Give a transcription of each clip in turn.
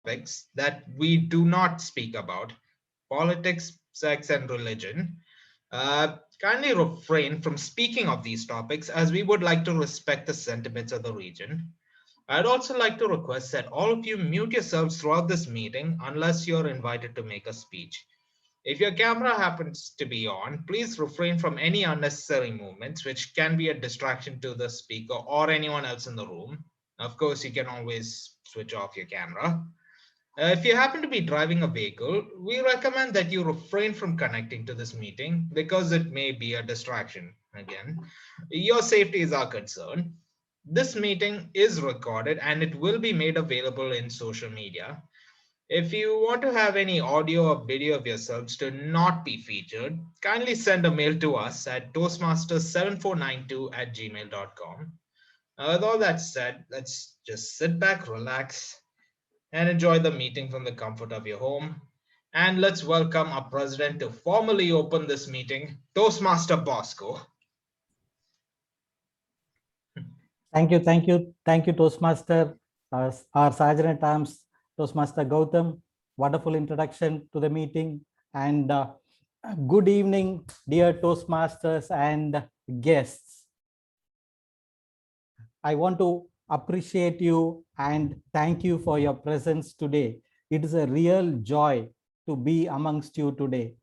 topics that we do not speak about: politics, sex, and religion. Kindly refrain from speaking of these topics as we would like to respect the sentiments of the region. I'd also like to request that all of you mute yourselves throughout this meeting unless you're invited to make a speech. If your camera happens to be on, please refrain from any unnecessary movements which can be a distraction to the speaker or anyone else in the room. Of course, you can always switch off your camera. If you happen to be driving a vehicle, we recommend that you refrain from connecting to this meeting because it may be a distraction. Again, your safety is our concern. This meeting is recorded and it will be made available in social media. If you want to have any audio or video of yourselves to not be featured, kindly send a mail to us at toastmasters7492@gmail.com. With all that said, let's just sit back, relax, and enjoy the meeting from the comfort of your home. And let's welcome our president to formally open this meeting, Toastmaster Bosco. Thank you, Toastmaster, our Sergeant at Arms, Toastmaster Gautam. Wonderful introduction to the meeting. And good evening, dear Toastmasters and guests. I want to appreciate you and thank you for your presence today. It is a real joy to be amongst you today.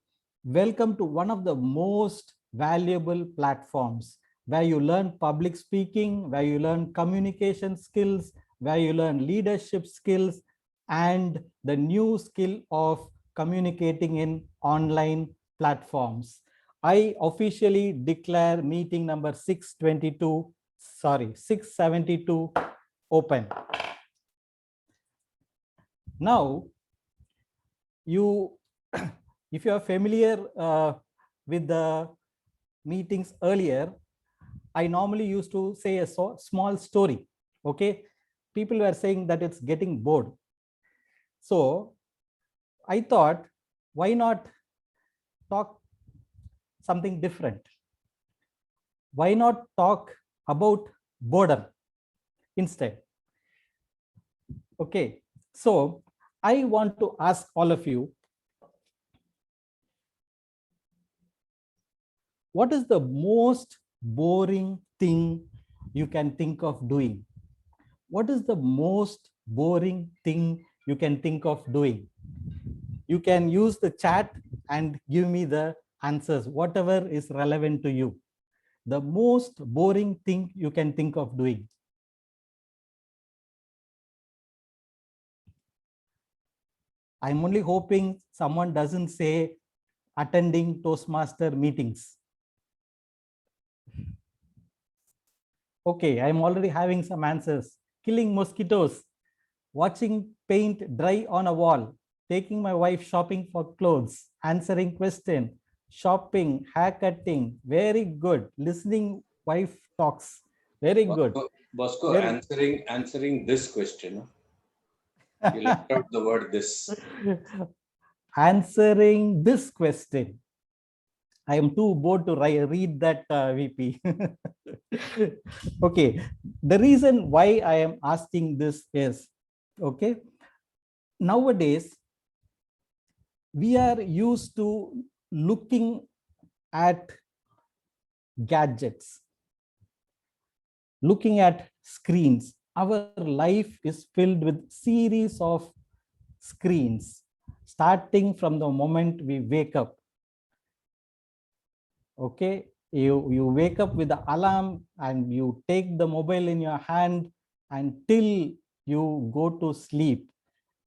Welcome to one of the most valuable platforms where you learn public speaking, where you learn communication skills, where you learn leadership skills, and the new skill of communicating in online platforms. I officially declare meeting number 672 open. Now, if you are familiar with the meetings earlier, I normally used to say a small story. Okay, people were saying that it's getting bored. So I thought, why not talk something different? Why not talk about boredom instead? Okay, so I want to ask all of you, what is the most boring thing you can think of doing? What is the most boring thing you can think of doing? You can use the chat and give me the answers, whatever is relevant to you. The most boring thing you can think of doing. I'm only hoping someone doesn't say attending Toastmaster meetings. Okay, I'm already having some answers. Killing mosquitoes, watching paint dry on a wall, taking my wife shopping for clothes, answering question, shopping, haircutting. Very good. Listening wife talks. Very good. Bosco, answering this question. You left out the word this. Answering this question. I am too bored to read that, VP. Okay, the reason why I am asking this is, okay, nowadays we are used to looking at gadgets, looking at screens. Our life is filled with series of screens, starting from the moment we wake up. Okay, you wake up with the alarm and you take the mobile in your hand until you go to sleep.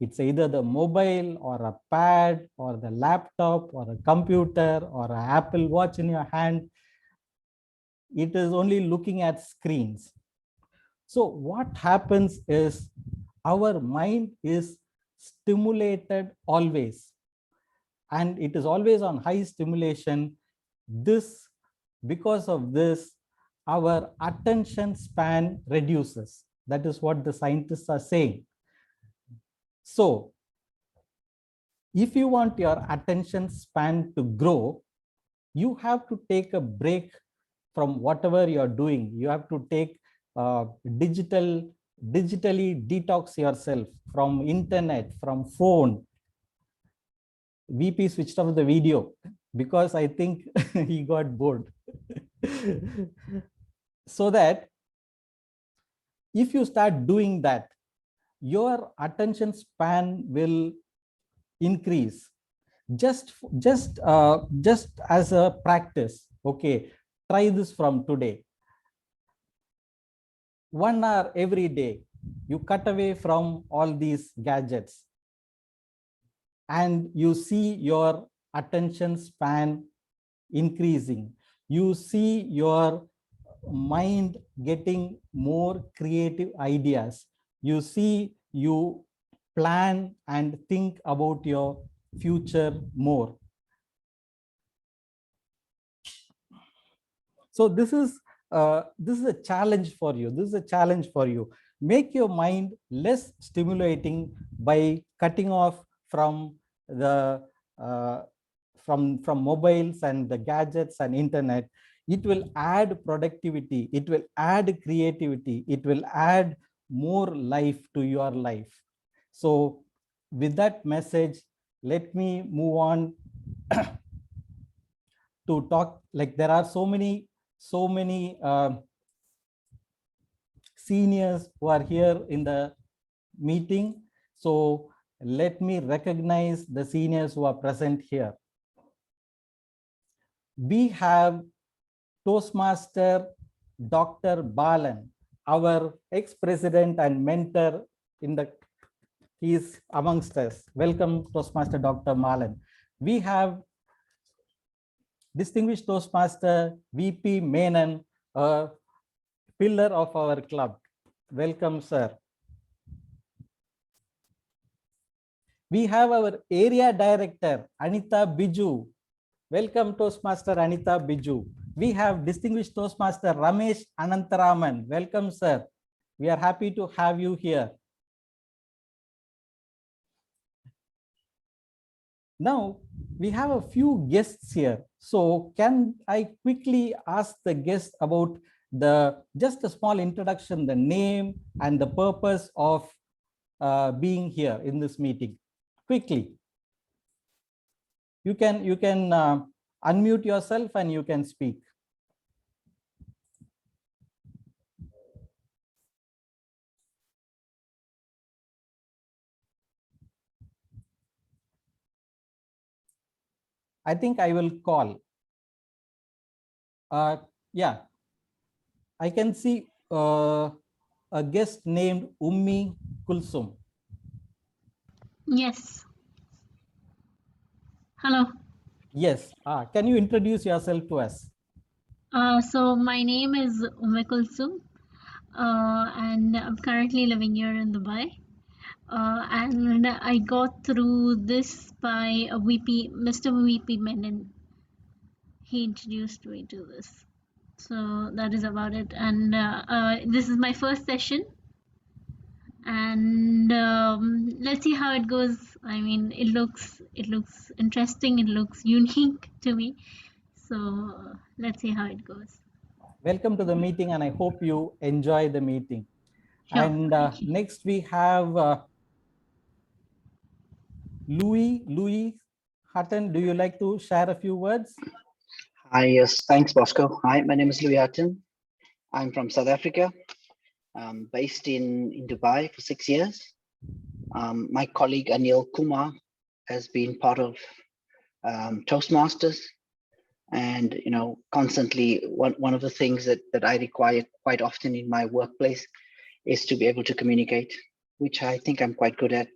It's either the mobile or a pad or the laptop or a computer or an Apple Watch in your hand. It is only looking at screens. So what happens is our mind is stimulated always, and it is always on high stimulation. Because of this, our attention span reduces. That is what the scientists are saying. So if you want your attention span to grow, you have to take a break from whatever you're doing. You have to take digital digitally detox yourself from internet, from phone. VP switched off the video because I think he got bored. So that if you start doing that, your attention span will increase. Just as a practice, okay, try this from today. 1 hour every day, you cut away from all these gadgets and you see your attention span increasing. You see your mind getting more creative ideas. You see you plan and think about your future more. So this is a challenge for you. This is a challenge for you. Make your mind less stimulating by cutting off from the from mobiles and the gadgets and internet. It will add productivity. It will add creativity. It will add more life to your life. So with that message, let me move on to talk. Like there are so many seniors who are here in the meeting. So let me recognize the seniors who are present here. We have Toastmaster Dr. Balan, our ex-president and mentor he is amongst us. Welcome, Toastmaster Dr. Balan. We have distinguished Toastmaster VP Menon, a pillar of our club. Welcome, sir. We have our area director, Anita Biju. Welcome, Toastmaster Anita Biju. We have distinguished Toastmaster Ramesh Anantaraman. Welcome, sir. We are happy to have you here. Now, we have a few guests here. So can I quickly ask the guests about just a small introduction, the name and the purpose of being here in this meeting? Quickly. You can unmute yourself and you can speak. I think I will call. Yeah, I can see a guest named Ummi Kulsum. Yes. Hello. Yes. Can you introduce yourself to us? So my name is Kulsum, and I'm currently living here in Dubai. And I got through this by a Mr. VP Menon. He introduced me to this. So that is about it. And this is my first session. And let's see how it goes. I mean, it looks interesting. It looks unique to me. So let's see how it goes. Welcome to the meeting, and I hope you enjoy the meeting. Sure. And next we have Louis Hutton. Do you like to share a few words? Hi, yes, thanks, Bosco. Hi, my name is Louis Hutton. I'm from South Africa, based in Dubai for 6 years. My colleague Anil Kumar has been part of Toastmasters, and constantly one of the things that I require quite often in my workplace is to be able to communicate, which I think I'm quite good at.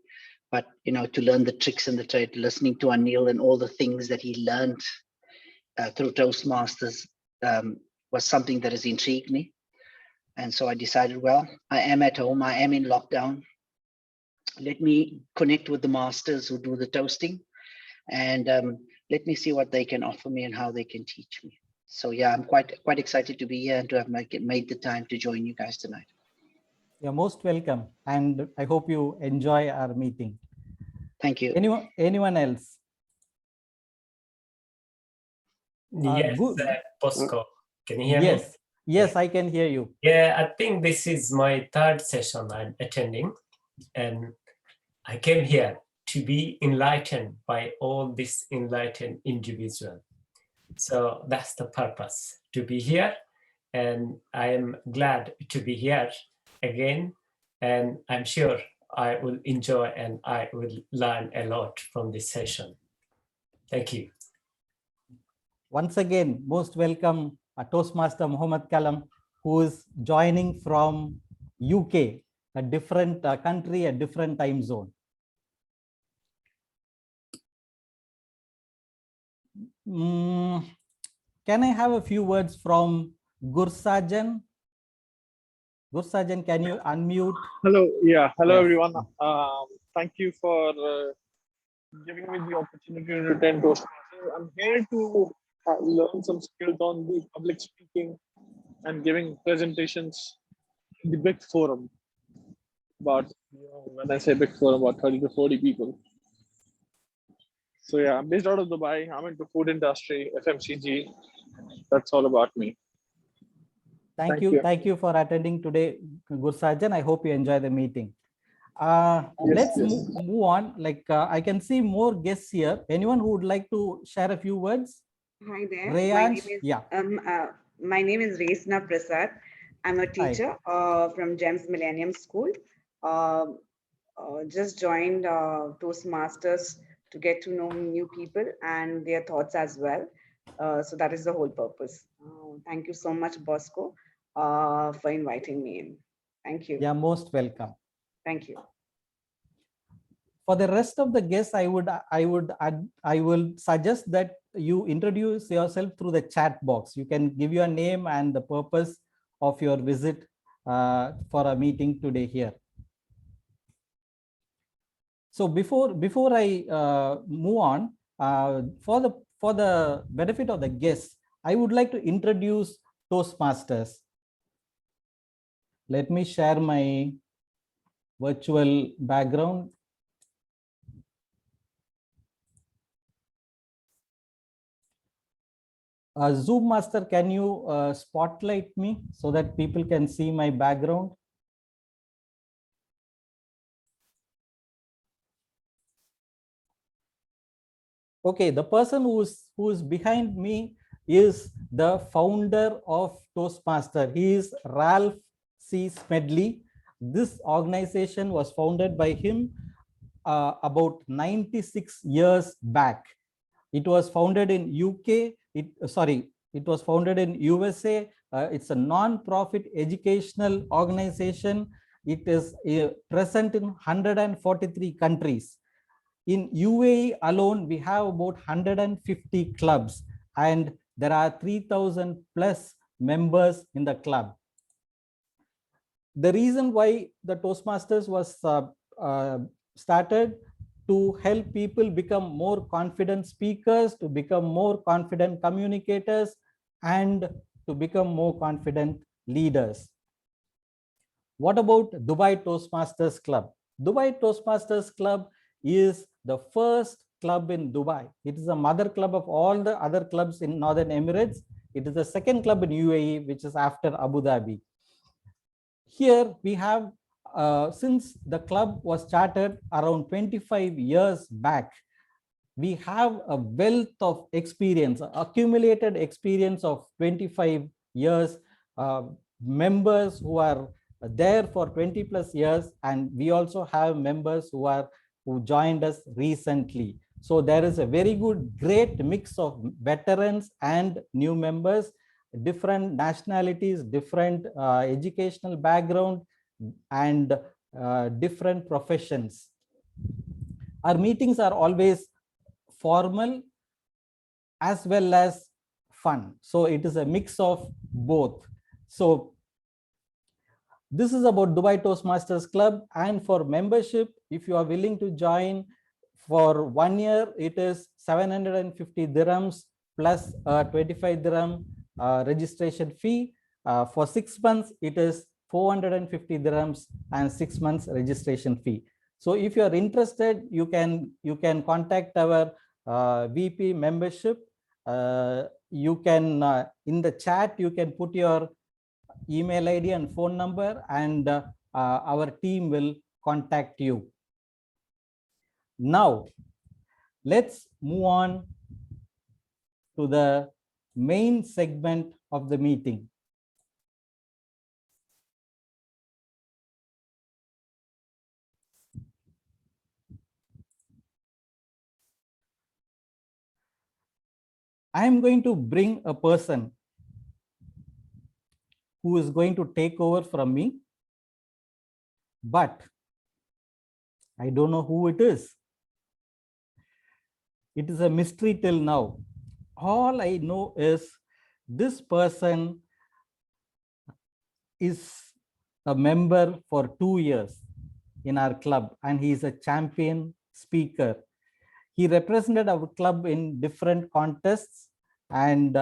But to learn the tricks and the trade, listening to Anil and all the things that he learned through Toastmasters was something that has intrigued me. And so I decided, well, I am at home, I am in lockdown. Let me connect with the masters who do the toasting, and let me see what they can offer me and how they can teach me. So yeah, I'm quite excited to be here and to have made the time to join you guys tonight. You're most welcome, and I hope you enjoy our meeting. Thank you. Anyone else? Yes, Good. Bosco, can you hear me? Yes, I can hear you. Yeah, I think this is my third session I'm attending, and I came here to be enlightened by all this enlightened individual. So that's the purpose, to be here, and I am glad to be here again, and I'm sure I will enjoy and I will learn a lot from this session. Thank you. Once again, most welcome Toastmaster Muhammad Kalam, who is joining from UK, a different country, a different time zone. Can I have a few words from Gursajan? Gursajan, can you unmute? Hello, yeah, hello Yes. everyone. Thank you for giving me the opportunity to attend Toastmasters. I'm here to learn some skills on the public speaking and giving presentations in the big forum. About, when I say big forum, about 30 to 40 people. So yeah, I'm based out of Dubai. I'm into food industry, FMCG. That's all about me. Thank you for attending today, Gursajan. I hope you enjoy the meeting. Let's move on. I can see more guests here. Anyone who would like to share a few words? Hi there. Rayansh, My name is Resna Prasad. I'm a teacher from GEMS Millennium School. Just joined Toastmasters to get to know new people and their thoughts as well. So that is the whole purpose. Thank you so much, Bosco, for inviting me in. Thank you. Yeah, most welcome. Thank you. For the rest of the guests, I will suggest that you introduce yourself through the chat box. You can give your name and the purpose of your visit for a meeting today here. So before I move on, for the benefit of the guests, I would like to introduce Toastmasters. Let me share my virtual background. Zoom Master, can you spotlight me so that people can see my background? Okay, the person who's behind me is the founder of Toastmaster. He is Ralph C. Smedley. This organization was founded by him about 96 years back. It was founded in UK. It was founded in USA. It's a non-profit educational organization. It is present in 143 countries. In UAE alone, we have about 150 clubs, and there are 3,000 plus members in the club. The reason why the Toastmasters was started to help people become more confident speakers, to become more confident communicators, and to become more confident leaders. What about Dubai Toastmasters Club? Dubai Toastmasters Club is the first club in Dubai. It is a mother club of all the other clubs in Northern Emirates. It is the second club in UAE, which is after Abu Dhabi. Here we have, since the club was started around 25 years back, we have a wealth of experience, accumulated experience of 25 years, members who are there for 20 plus years, and we also have members who joined us recently. So there is a very great mix of veterans and new members, different nationalities, different educational background, and different professions. Our meetings are always formal as well as fun. So it is a mix of both. So this is about Dubai Toastmasters Club, and for membership, if you are willing to join for 1 year, it is 750 dirhams plus 25 dirham registration fee. For 6 months, it is 450 dirhams and 6 months registration fee. So if you are interested, you can contact our VP membership. You can in the chat, you can put your email ID and phone number, and our team will contact you. Now, let's move on to the main segment of the meeting. I am going to bring a person who is going to take over from me, but I don't know who it is. It is a mystery till now. All I know is this person is a member for 2 years in our club, and he is a champion speaker. He represented our club in different contests, and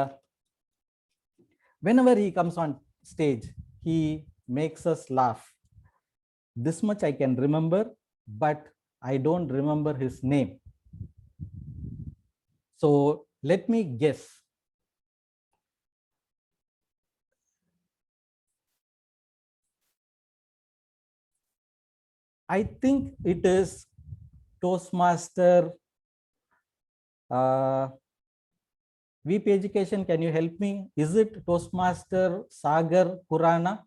whenever he comes on stage, he makes us laugh. This much I can remember, but I don't remember his name. So let me guess. I think it is Toastmaster VP Education. Can you help me? Is it Toastmaster Sagar Kurana?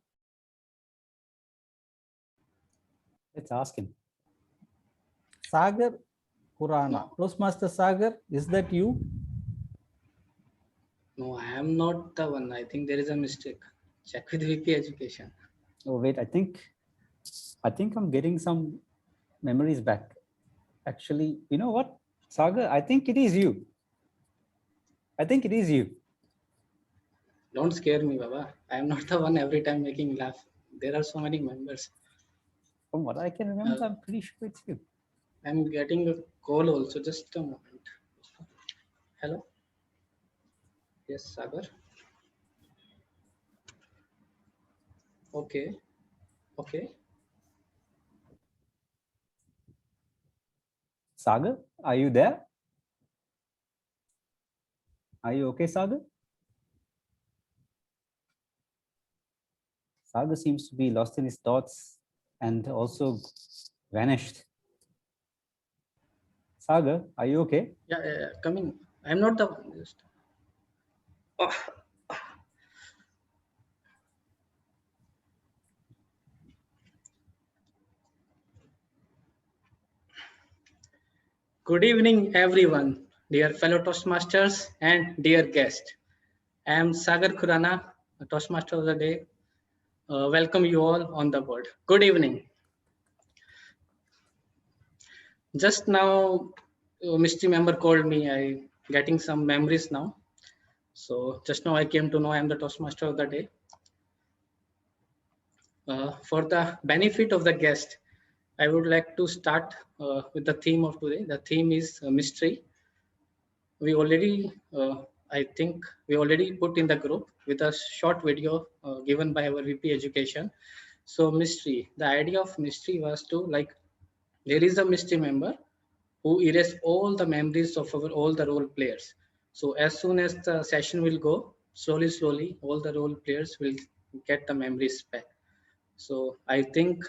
Let's ask him. Sagar Kurana. No. Toastmaster Sagar, is that you? No, I am not the one. I think there is a mistake. Check with VP Education. Oh wait, I think I'm getting some memories back. Actually, you know what, Sagar? I think it is you. I think it is you. Don't scare me, Baba. I am not the one every time making laugh. There are so many members. From what I can remember, I'm pretty sure it's you. I'm getting a call also. Just a moment. Hello. Yes, Sagar. Okay. Okay. Sagar, are you there? Are you okay, Sagar? Sagar seems to be lost in his thoughts and also vanished. Sagar, are you okay? Yeah, coming. I'm not the one. Just... Oh. Good evening, everyone, dear fellow Toastmasters and dear guest. I am Sagar Khurana, a Toastmaster of the day. Welcome you all on the board. Good evening. Just now, a mystery member called me. I getting some memories now. So just now I came to know I am the Toastmaster of the day. For the benefit of the guest, I would like to start with the theme of today. The theme is mystery. We already, I think we already put in the group with a short video given by our VP Education. So mystery, the idea of mystery was to like, there is a mystery member who erase all the memories of all the role players. So as soon as the session will go, slowly, all the role players will get the memories back. So I think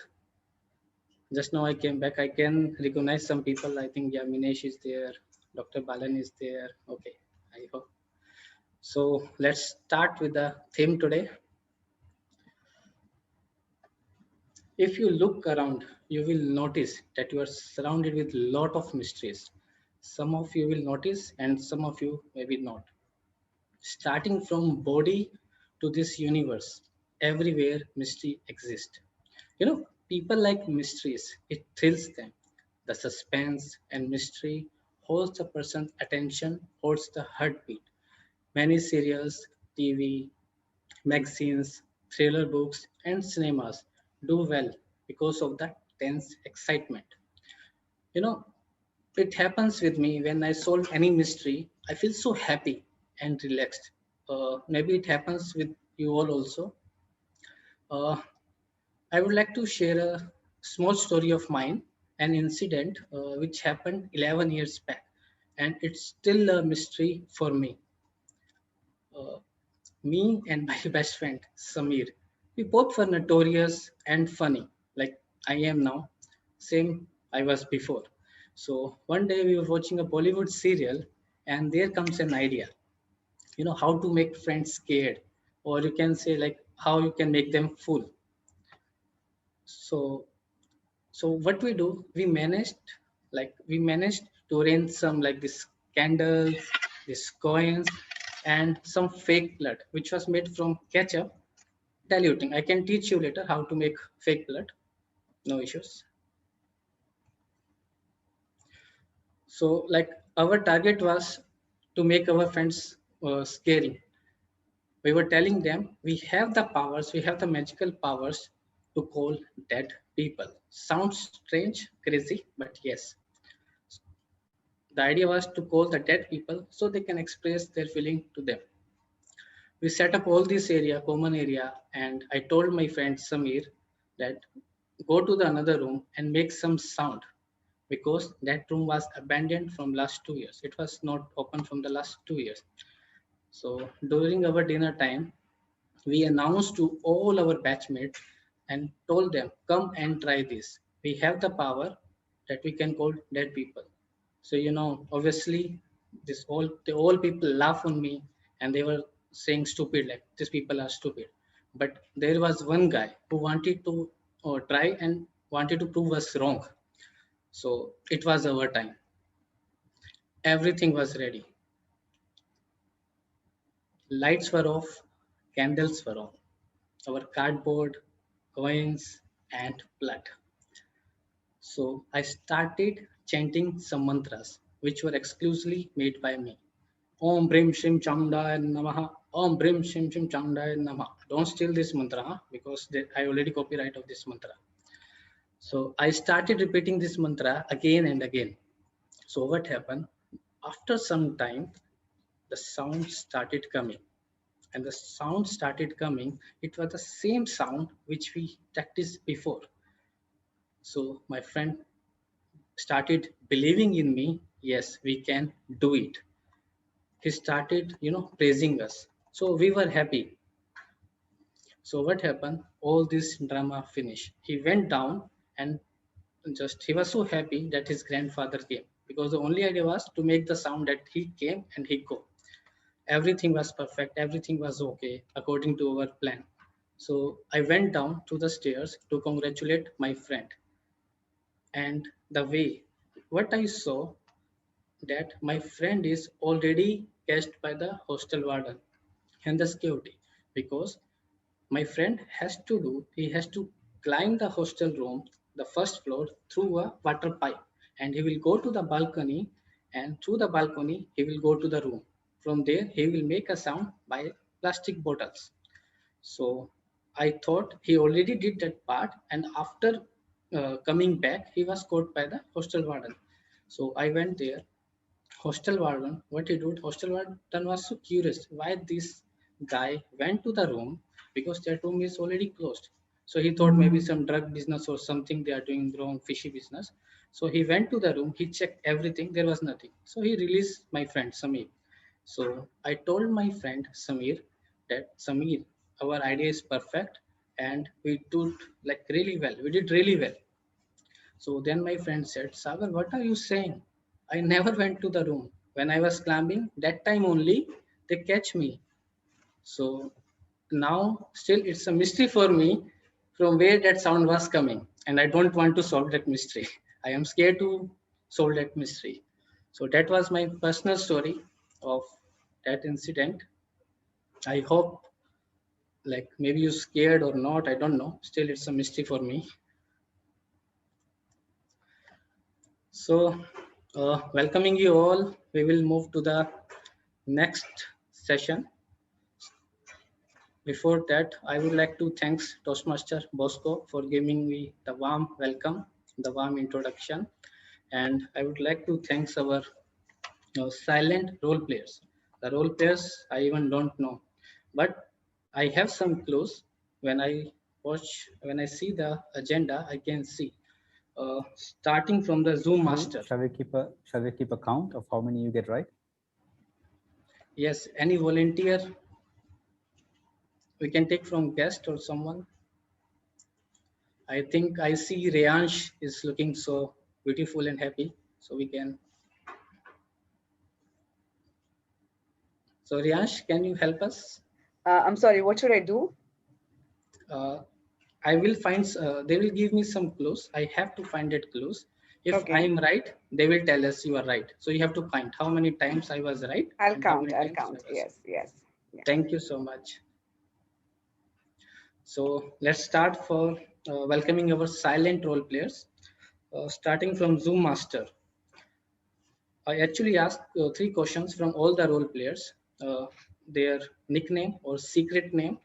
just now I came back, I can recognize some people. I think yeah, Minesh is there, Dr. Balan is there. Okay, I hope. So let's start with the theme today. If you look around, you will notice that you are surrounded with a lot of mysteries. Some of you will notice and some of you maybe not. Starting from body to this universe, everywhere mystery exists. You know, people like mysteries, it thrills them. The suspense and mystery holds a person's attention, holds the heartbeat. Many serials, TV, magazines, thriller books, and cinemas do well because of the tense excitement. You know, it happens with me when I solve any mystery, I feel so happy and relaxed. Maybe it happens with you all also. I would like to share a small story of mine, an incident which happened 11 years back, and it's still a mystery for me. Me and my best friend Samir, We both were notorious and funny, like I am now, same I was before. So one day we were watching a Bollywood serial, and there comes an idea, how to make friends scared, or you can say like how you can make them full. So so what we do, we managed to arrange some like this candles, these coins, and some fake blood which was made from ketchup diluting. I can teach you later how to make fake blood, no issues. So like our target was to make our friends scary. We were telling them we have the powers, we have the magical powers to call dead people. Sounds strange, crazy, but yes. The idea was to call the dead people so they can express their feeling to them. We set up all this area, common area, and I told my friend Samir that go to the another room and make some sound, because that room was abandoned from last 2 years. It was not open from the last 2 years. So during our dinner time, we announced to all our batchmates and told them, come and try this. We have the power that we can call dead people. So, obviously, the all people laugh on me, and they were saying stupid, like these people are stupid. But there was one guy who wanted to try and wanted to prove us wrong. So it was our time. Everything was ready. Lights were off, candles were on, our cardboard, coins, and blood. So I started chanting some mantras, which were exclusively made by me. Om Brim Shim Chamdaya Namaha. Om Brim Shim Shim Chamdaya Namaha. Don't steal this mantra, because I already copyright of this mantra. So I started repeating this mantra again and again. So what happened? After some time, the sound started coming. And the sound started coming. It was the same sound which we practiced before. So my friend started believing in me. Yes, we can do it. He started, praising us. So we were happy. So what happened? All this drama finished. He went down, and he was so happy that his grandfather came, because the only idea was to make the sound that he came and he go. Everything was perfect. Everything was okay according to our plan. So I went down to the stairs to congratulate my friend. And the way what I saw, that my friend is already catched by the hostel warden and the security, because my friend he has to climb the hostel room, the first floor, through a water pipe, and he will go to the balcony, and through the balcony he will go to the room. From there he will make a sound by plastic bottles. So I thought he already did that part, and after coming back he was caught by the hostel warden. So I went there. Hostel warden, what he did, hostel warden was so curious why this guy went to the room, because that room is already closed. So he thought maybe some drug business or something they are doing wrong, fishy business. So he went to the room, he checked everything, there was nothing. So he released my friend Samir. So I told my friend Samir that Samir, our idea is perfect, and we did like really well. We did really well. So then my friend said, Sagar, what are you saying? I never went to the room. When I was climbing, that time only they catch me. So now still it's a mystery for me from where that sound was coming. And I don't want to solve that mystery. I am scared to solve that mystery. So that was my personal story of that incident. I hope like maybe you're scared or not, I don't know. Still it's a mystery for me. So welcoming you all, we will move to the next session. Before that, I would like to thank Toastmaster Bosco for giving me the warm welcome, the warm introduction. And I would like to thank our silent role players. The role players I even don't know, but I have some clues. When I see the agenda, I can see. Starting from the Zoom master. Shall we keep a count of how many you get right? Yes, any volunteer? We can take from guest or someone. I think I see Reyansh is looking so beautiful and happy. So we can. So Reyansh, can you help us? I'm sorry, what should I do? I will find, they will give me some clues. I have to find that clues. If Okay. I'm right, they will tell us you are right. So you have to count how many times I was right. I'll and how count. many I'll times I count. was Yes, yes. Yeah. Thank you so much. So let's start for welcoming our silent role players, starting from Zoom Master. I actually asked 3 questions from all the role players, their nickname or secret name,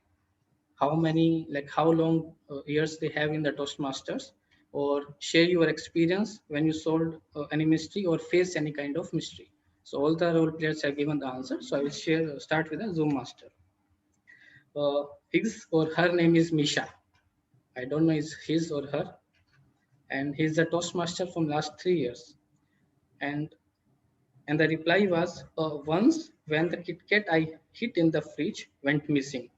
how many, like how long years they have in the Toastmasters, or share your experience when you solved any mystery or face any kind of mystery. So all the role players have given the answer. So I will start with a Zoom Master. His or her name is Misha. I don't know is his or her, and he's a Toastmaster from last 3 years. And the reply was, once when the Kit Kat I hid in the fridge went missing,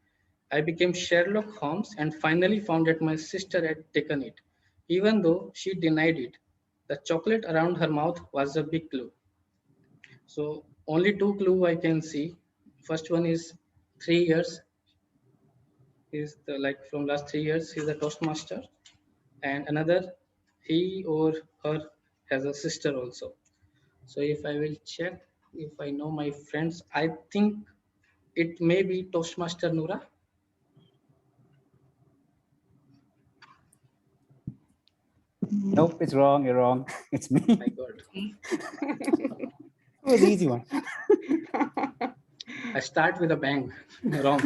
I became Sherlock Holmes and finally found that my sister had taken it. Even though she denied it, the chocolate around her mouth was a big clue. So only 2 clue I can see. First one is 3 years. Is the like from last 3 years he's a Toastmaster, and another he or her has a sister also. So if I will check if I know my friends, I think it may be Toastmaster Noora. Nope, it's wrong. You're wrong. It's me. My God. It was an easy one. I start with a bang. Wrong.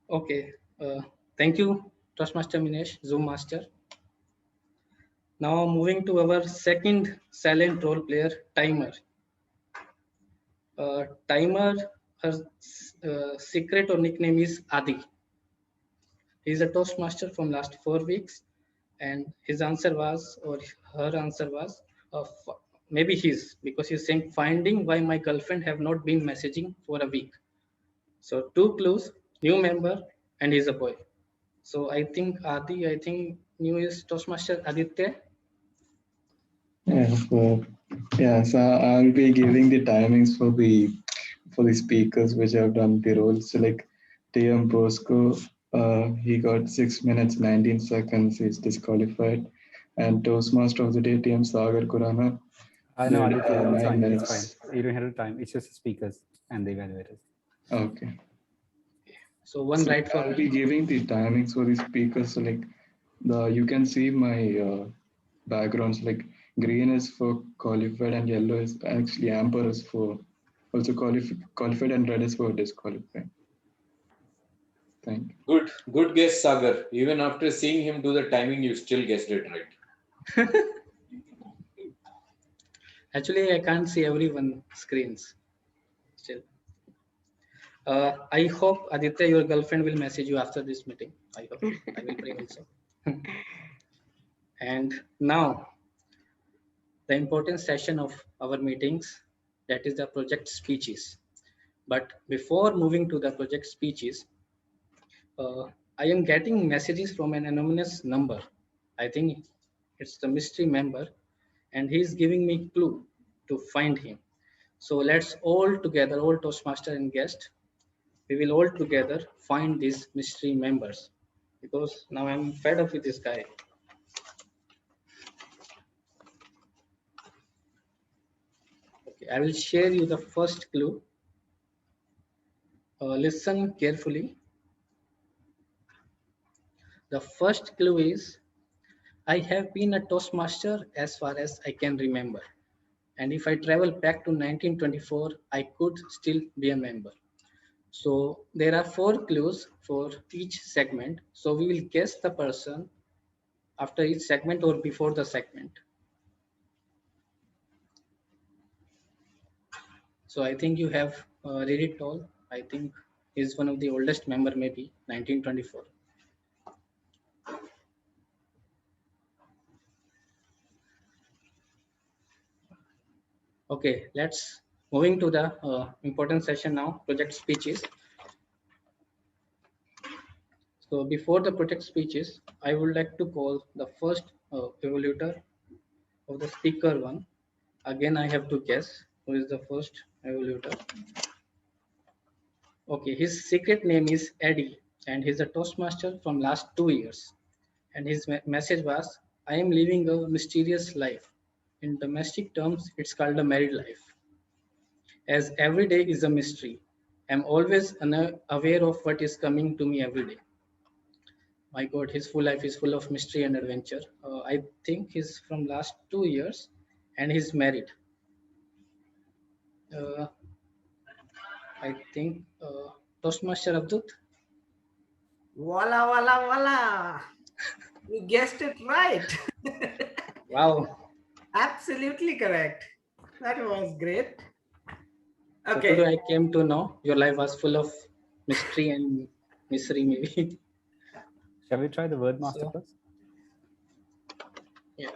Okay. Thank you, Toastmaster Minesh, Zoom Master. Now moving to our second silent role player, Timer. Timer, her secret or nickname is Adi. He's a Toastmaster from last 4 weeks, and his answer was, or her answer was, maybe his, because he's saying finding why my girlfriend have not been messaging for a week. So 2 clues, new member, and he's a boy. So I think Adi, I think new is Toastmaster Aditya. Yeah, so I'll be giving the timings for the speakers which have done the roles. So like TM Bosco, he got 6 minutes 19 seconds. He's disqualified. And Toastmaster of the day, TM Sagar Kurana. I know, did, Aditya, it's 9 fine. minutes. It's fine. You don't have time. It's just the speakers and the evaluators. Okay. So one So right for I'll me. be giving the timings for the speakers. So like you can see my backgrounds. Like green is for qualified and yellow is actually amber is for also qualified and red is for disqualified. Thank you. Good guess, Sagar. Even after seeing him do the timing, you still guessed it right. Actually, I can't see everyone's screens still. I hope, Aditya, your girlfriend will message you after this meeting. I hope. I will pray also. And now, the important session of our meetings, that is the project speeches. But before moving to the project speeches, I am getting messages from an anonymous number. I think it's the mystery member, and he's giving me clue to find him. So let's all together, all Toastmaster and guest, we will all together find these mystery members, because now I'm fed up with this guy. Okay, I will share you the first clue. Listen carefully. The first clue is, I have been a Toastmaster as far as I can remember. And if I travel back to 1924, I could still be a member. So there are 4 clues for each segment. So we will guess the person after each segment or before the segment. So I think you have read it all. I think he's one of the oldest member, maybe 1924. Okay, let's moving to the important session now, project speeches. So before the protect speeches, I would like to call the first evaluator of the speaker one. Again, I have to guess who is the first evaluator. Okay, his secret name is Eddie, and he's a Toastmaster from last 2 years. And his message was, I am living a mysterious life. In domestic terms, it's called a married life. As every day is a mystery, I'm always aware of what is coming to me every day. My God, his full life is full of mystery and adventure. I think he's from last 2 years and he's married. I think Toastmaster Abdut. Voila, voila, voila. You guessed it right. Wow. Absolutely correct. That was great. So Okay. today I came to know your life was full of mystery and misery, maybe. Shall we try the word master first? Yeah.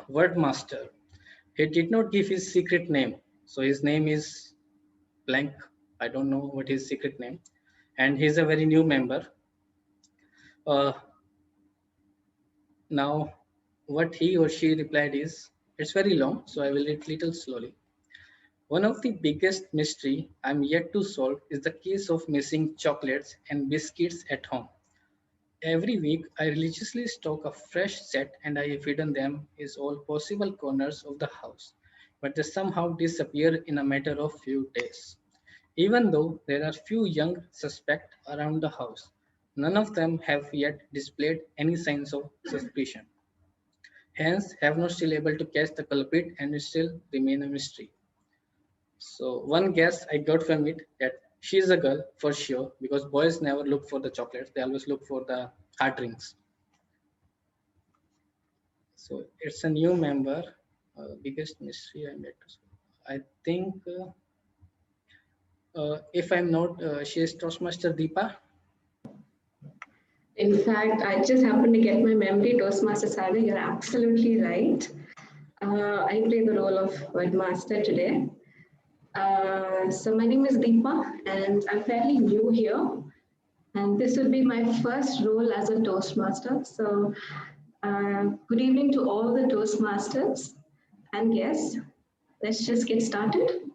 Word master. He did not give his secret name. So his name is blank. I don't know what his secret name. And he's a very new member. Now, what he or she replied is, it's very long, so I will read little slowly. One of the biggest mystery I'm yet to solve is the case of missing chocolates and biscuits at home. Every week, I religiously stock a fresh set and I have hidden them in all possible corners of the house, but they somehow disappear in a matter of few days. Even though there are few young suspects around the house, none of them have yet displayed any signs of suspicion. Hence, have not still able to catch the culprit and it still remain a mystery. So one guess I got from it that she's a girl for sure because boys never look for the chocolates; they always look for the hard drinks. So it's a new member. Biggest mystery I met. I think if I'm not, she is Toastmaster Deepa. In fact, I just happened to get my memory, Toastmaster Saga. You're absolutely right. I play the role of Wordmaster today. So my name is Deepa and I'm fairly new here. And this will be my first role as a Toastmaster. So good evening to all the Toastmasters and guests. Let's just get started.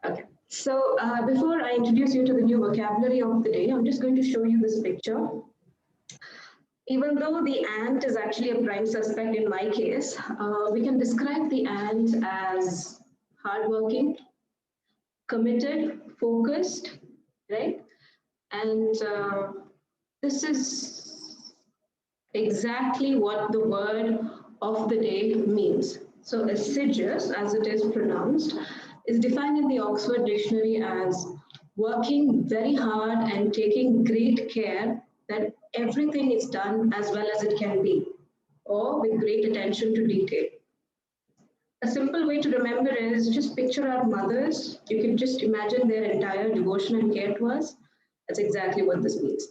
Okay. So before I introduce you to the new vocabulary of the day, I'm just going to show you this picture. Even though the ant is actually a prime suspect in my case, we can describe the ant as hardworking, committed, focused, right? And this is exactly what the word of the day means. So assiduous, as it is pronounced, is defined in the Oxford Dictionary as working very hard and taking great care that everything is done as well as it can be, or with great attention to detail. A simple way to remember is just picture our mothers. You can just imagine their entire devotion and care to us. That's exactly what this means.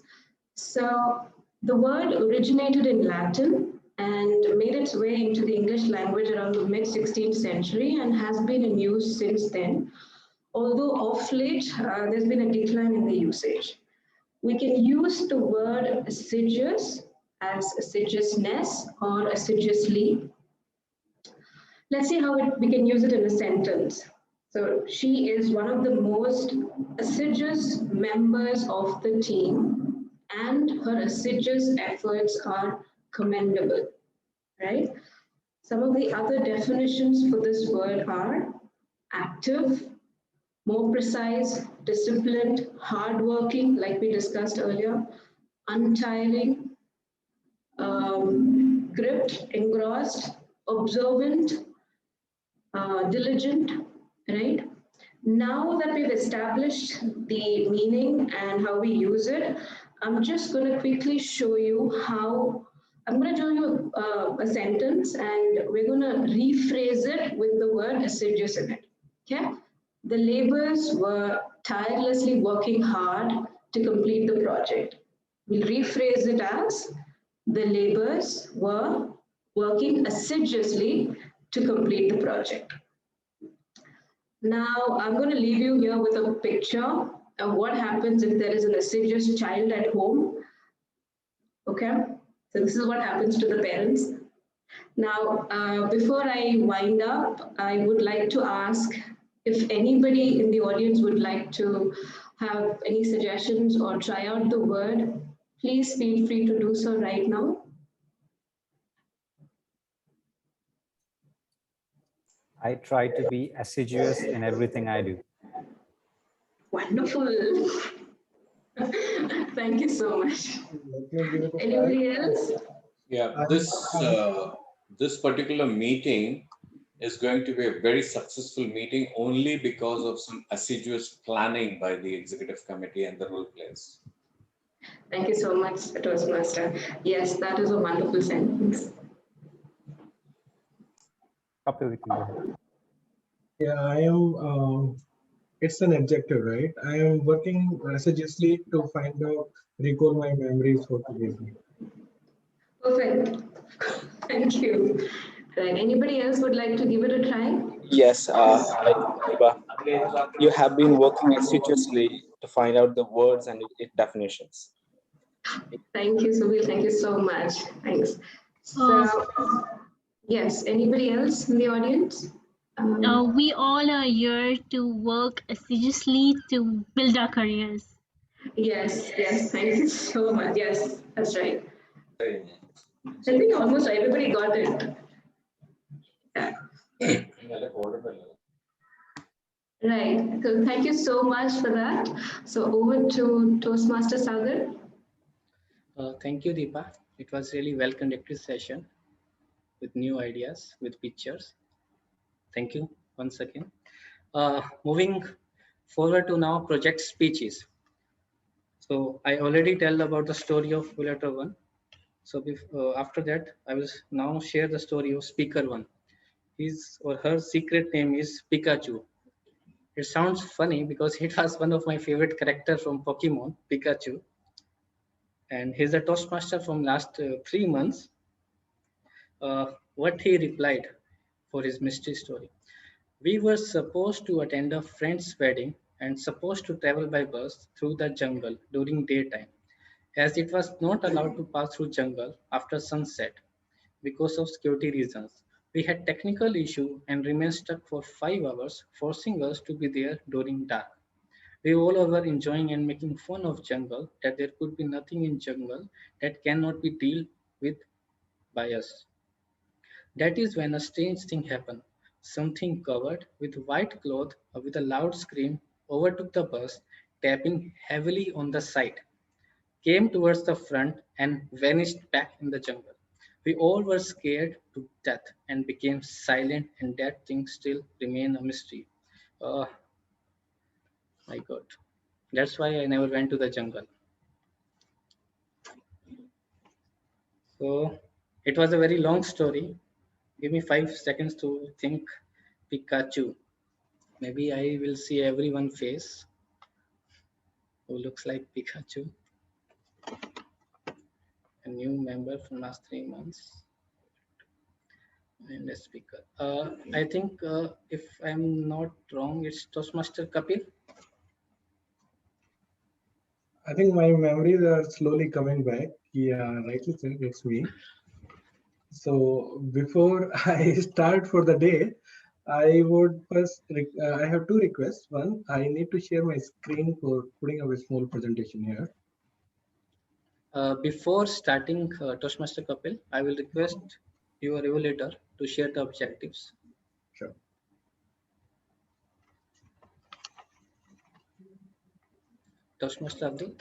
So the word originated in Latin and made its way into the English language around the mid-16th century and has been in use since then. Although of late, there's been a decline in the usage. We can use the word assiduous as assiduousness or assiduously. Let's see how we can use it in a sentence. So she is one of the most assiduous members of the team and her assiduous efforts are commendable, right? Some of the other definitions for this word are active, more precise, disciplined, hardworking, like we discussed earlier, untiring, gripped, engrossed, observant, diligent, right? Now that we've established the meaning and how we use it, I'm just going to quickly show you how, I'm going to show you a sentence and we're going to rephrase it with the word assiduous in it, okay? The laborers were tirelessly working hard to complete the project. We'll rephrase it as the laborers were working assiduously to complete the project. Now, I'm going to leave you here with a picture what happens if there is an assiduous child at home. Okay, so this is what happens to the parents. Now, before I wind up, I would like to ask if anybody in the audience would like to have any suggestions or try out the word, please feel free to do so right now. I try to be assiduous in everything I do. Wonderful. Thank you so much. Anybody else? Yeah, this particular meeting is going to be a very successful meeting only because of some assiduous planning by the executive committee and the role players. Thank you so much, Toastmaster. Yes, that is a wonderful sentence. Kapil, you can go ahead. Yeah, I am. It's an adjective, right? I am working assiduously to find out, recall my memories for today's meeting. Perfect. Thank you. Right. Anybody else would like to give it a try? Yes, you have been working assiduously to find out the words and its definitions. Thank you, Subir. Thank you so much. Thanks. So, yes, anybody else in the audience? We all are here to work assiduously to build our careers. Yes, yes, thank you so much. Yes, that's right. I think almost everybody got it. Yeah. Right. So thank you so much for that. So over to Toastmaster Sagar. Thank you, Deepa. It was really well conducted session with new ideas, with pictures. Thank you once again. Moving forward to now project speeches. So I already tell about the story of Evaluator 1. So after that, I will now share the story of Speaker 1. His or her secret name is Pikachu. It sounds funny because it was one of my favorite characters from Pokemon, Pikachu. And he's a Toastmaster from last 3 months. What he replied for his mystery story. We were supposed to attend a friend's wedding and supposed to travel by bus through the jungle during daytime, as it was not allowed to pass through jungle after sunset because of security reasons. We had technical issue and remained stuck for 5 hours, forcing us to be there during dark. We all were enjoying and making fun of jungle, that there could be nothing in jungle that cannot be dealt with by us. That is when a strange thing happened. Something covered with white cloth with a loud scream overtook the bus, tapping heavily on the side, came towards the front and vanished back in the jungle. We all were scared to death and became silent, and that thing still remained a mystery. My God. That's why I never went to the jungle. So it was a very long story. Give me 5 seconds to think. Pikachu. Maybe I will see everyone face who looks like Pikachu. A new member from last 3 months. And a speaker. I think if I'm not wrong, it's Toastmaster Kapil. I think my memories are slowly coming back. Yeah, rightly said, it's me. So before I start for the day, I would first, I have 2 requests. One, I need to share my screen for putting up a small presentation here. Before starting Toastmaster Kapil, I will request your evaluator to share the objectives. Sure. Toastmaster Abdul.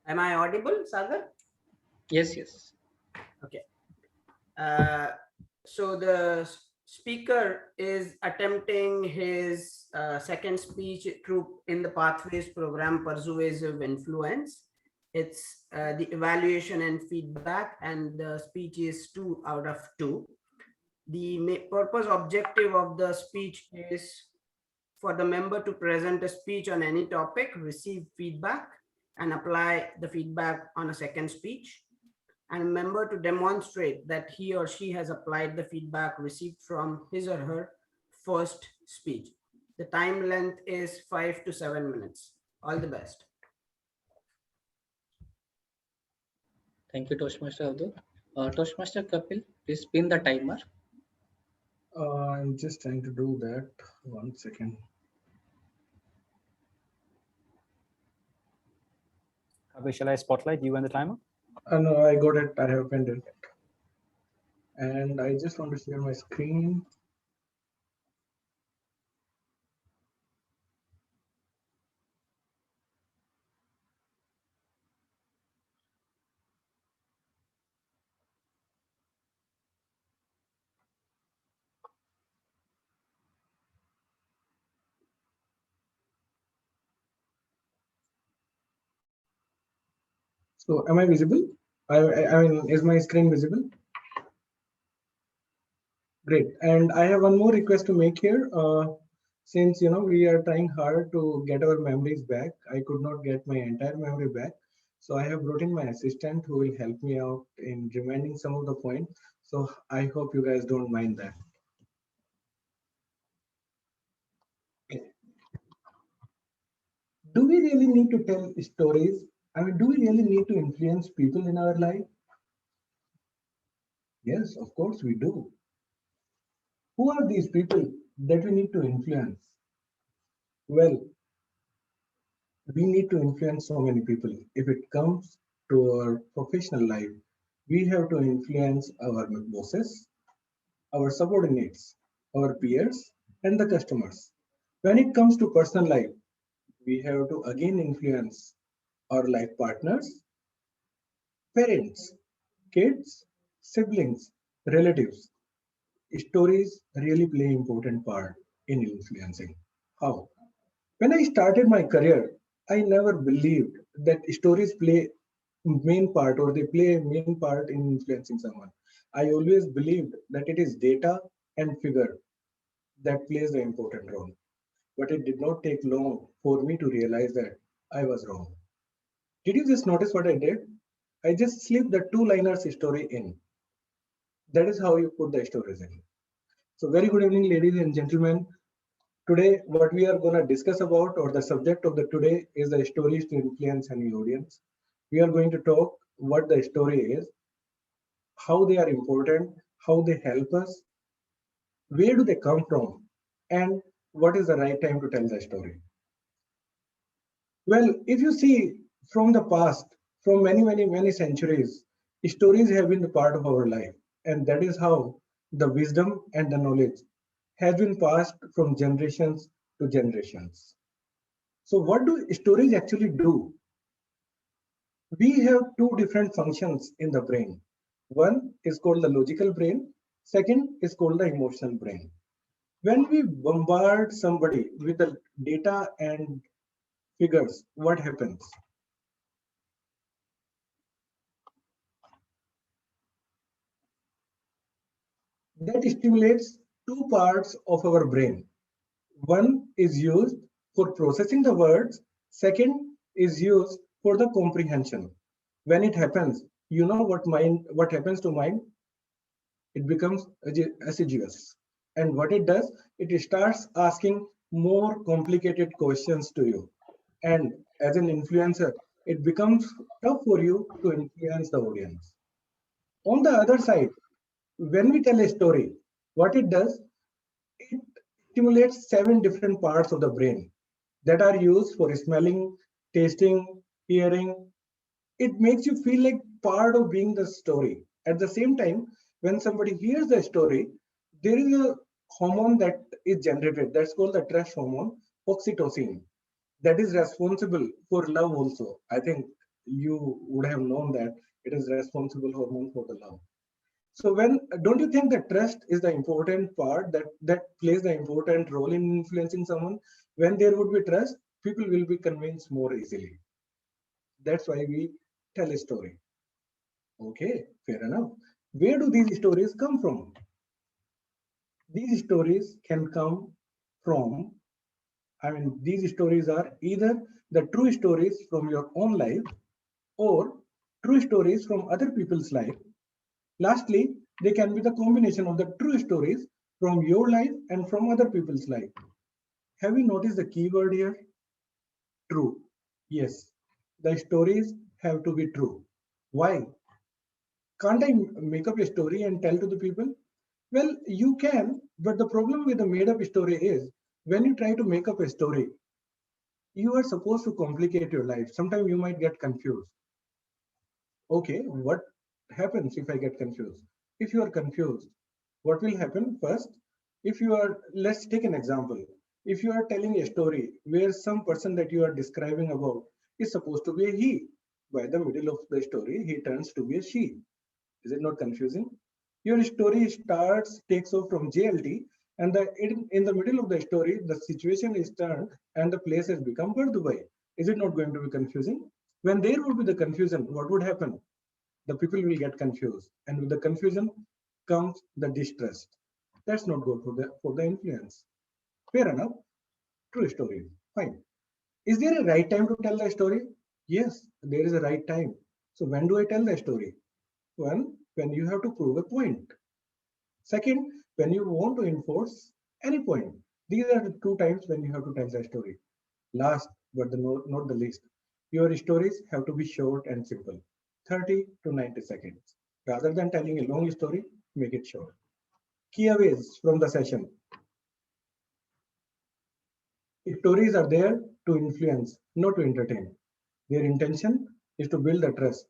Am I audible, Sagar? Yes, yes. Okay. So the speaker is attempting his second speech in the Pathways program, Persuasive Influence. It's the evaluation and feedback, and the speech is 2 out of 2. The purpose objective of the speech is for the member to present a speech on any topic, receive feedback, and apply the feedback on a second speech. and a member to demonstrate that he or she has applied the feedback received from his or her first speech. The time length is 5 to 7 minutes. All the best. Thank you, Toastmaster Abdul. Toastmaster Kapil, please pin the timer. I'm just trying to do that. 1 second. Shall I spotlight you and the timer? No, I got it. I have pinned it. And I just want to share my screen. So am I visible? I mean, is my screen visible? Great. And I have one more request to make here. Since we are trying hard to get our memories back, I could not get my entire memory back. So I have brought in my assistant who will help me out in reminding some of the points. So I hope you guys don't mind that. Okay. Do we really need to tell stories? I mean, do we really need to influence people in our life? Yes, of course we do. Who are these people that we need to influence? Well, we need to influence so many people. If it comes to our professional life, we have to influence our bosses, our subordinates, our peers, and the customers. When it comes to personal life, we have to again influence our life partners, parents, kids, siblings, relatives. Stories really play an important part in influencing. How? When I started my career, I never believed that stories play main part or they play a main part in influencing someone. I always believed that it is data and figure that plays the important role. But it did not take long for me to realize that I was wrong. Did you just notice what I did? I just slipped the two-liners story in. That is how you put the stories in. So very good evening, ladies and gentlemen. Today, what we are going to discuss about, or the subject of the today, is the stories to influence any audience. We are going to talk what the story is, how they are important, how they help us, where do they come from, and what is the right time to tell the story. Well, if you see from the past, from many centuries, stories have been the part of our life, and that is how the wisdom and the knowledge has been passed from generations to generations. So what do stories actually do? We have two different functions in the brain. One is called the logical brain. Second is called the emotional brain. When we bombard somebody with the data and figures, what happens? That stimulates two parts of our brain. One is used for processing the words. Second is used for the comprehension. When it happens, you know what happens to mind? It becomes assiduous. And what it does, it starts asking more complicated questions to you. And as an influencer, it becomes tough for you to influence the audience. On the other side, when we tell a story, what it does, it stimulates 7 different parts of the brain that are used for smelling, tasting, hearing. It makes you feel like part of being the story. At the same time, when somebody hears the story, there is a hormone that is generated that's called the trust hormone, oxytocin, that is responsible for love also. I think you would have known that it is responsible hormone for the love. So when don't you think that trust is the important part that plays the important role in influencing someone? When there would be trust, people will be convinced more easily. That's why we tell a story. Okay, fair enough. Where do these stories come from? These stories can come from, these stories are either the true stories from your own life or true stories from other people's life. Lastly, they can be the combination of the true stories from your life and from other people's life. Have you noticed the keyword here? True. Yes, the stories have to be true. Why? Can't I make up a story and tell to the people? Well, you can, but the problem with the made up story is when you try to make up a story, you are supposed to complicate your life. Sometimes you might get confused. Okay, what happens if I get confused? If you are confused, what will happen first? If you are, let's take an example. If you are telling a story where some person that you are describing about is supposed to be a he, by the middle of the story, he turns to be a she. Is it not confusing? Your story starts, takes off from JLT, and in the middle of the story, the situation is turned and the place has become Dubai. Is it not going to be confusing? When there would be the confusion, what would happen? The people will get confused, and with the confusion comes the distrust. That's not good for the influence. Fair enough. True story. Fine. Is there a right time to tell the story? Yes, there is a right time. So when do I tell the story? One, when you have to prove a point. Second, when you want to enforce any point. These are the two times when you have to tell the story. Last but not the least, your stories have to be short and simple, 30 to 90 seconds. Rather than telling a long story, make it short. Key aways from the session. Stories are there to influence, not to entertain. Their intention is to build the trust.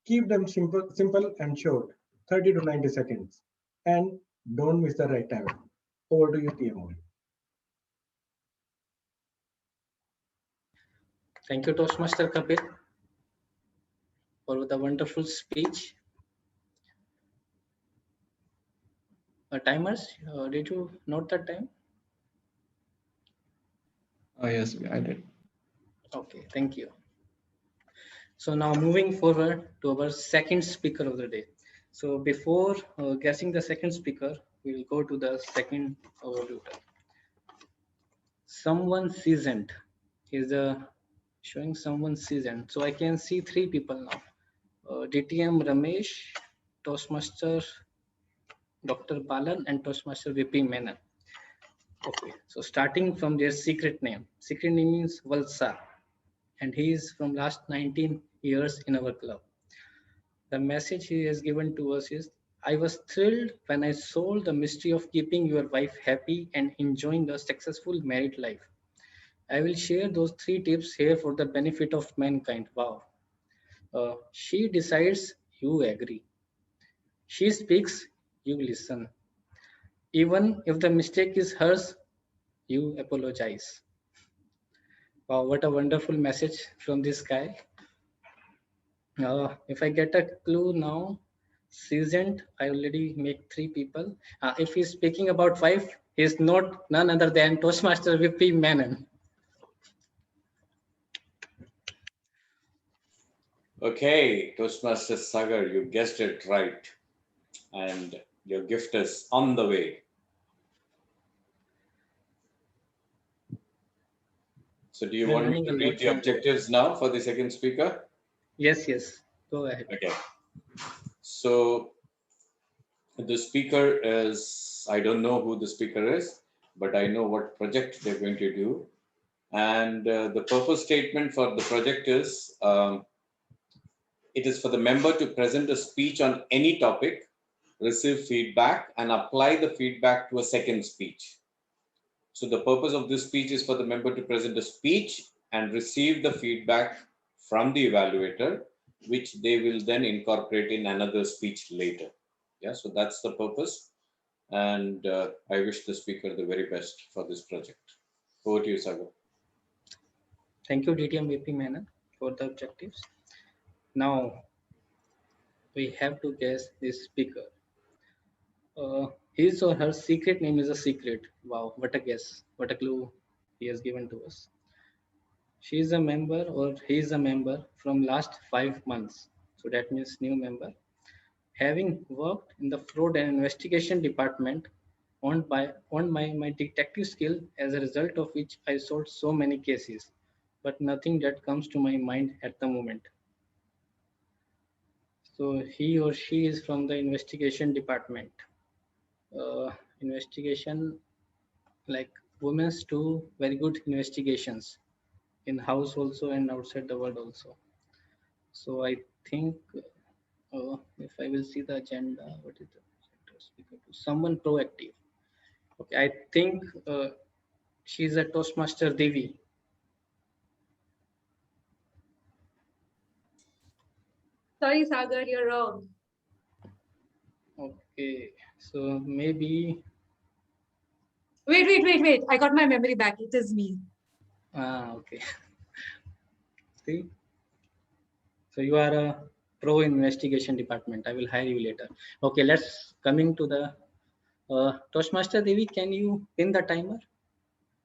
Keep them simple and short, 30 to 90 seconds. And don't miss the right time. Over to you, TMO. Thank you, Toastmaster Kapil, for the wonderful speech. Timers, did you note the time? Yes, I did. Okay, thank you. So now moving forward to our second speaker of the day. So before guessing the second speaker, we will go to the second evaluator. Someone seasoned is showing someone seasoned. So I can see three people now. DTM Ramesh, Toastmaster Dr. Balan, and Toastmaster VP Menon. Okay, so starting from their secret name. Secret name means Valsa, and he is from last 19 years in our club. The message he has given to us is, I was thrilled when I solved the mystery of keeping your wife happy and enjoying the successful married life. I will share those 3 tips here for the benefit of mankind. Wow. She decides, you agree. She speaks, you listen. Even if the mistake is hers, you apologize. Wow, what a wonderful message from this guy. If I get a clue now, seasoned, I already make 3 people. If he's speaking about 5, he's not none other than Toastmaster VP Menon. Okay, Toastmaster Sagar, you guessed it right. And your gift is on the way. So do you want me to read the objectives now for the second speaker? Yes, go ahead. Okay. So the speaker is, I don't know who the speaker is, but I know what project they're going to do. And the purpose statement for the project is, it is for the member to present a speech on any topic, receive feedback, and apply the feedback to a second speech. So the purpose of this speech is for the member to present a speech and receive the feedback from the evaluator, which they will then incorporate in another speech later. Yeah, so that's the purpose. And I wish the speaker the very best for this project. Over to you, Sagar. Thank you, DTM VP Menon, for the objectives. Now, we have to guess this speaker. His or her secret name is a secret. Wow, what a guess, what a clue he has given to us. She is a member or he is a member from last 5 months. So that means new member. Having worked in the fraud and investigation department on my detective skill, as a result of which I solved so many cases, but nothing that comes to my mind at the moment. So he or she is from the investigation department. Investigation, like women do very good investigations in house also and outside the world also. So I think if I will see the agenda, what is the someone proactive? Okay, I think she's a Toastmaster Devi. Sorry, Sagar, you're wrong. Okay, so maybe. Wait. I got my memory back. It is me. Okay. See? So you are a pro investigation department. I will hire you later. Okay, let's coming to the Toastmaster Devi. Can you pin the timer?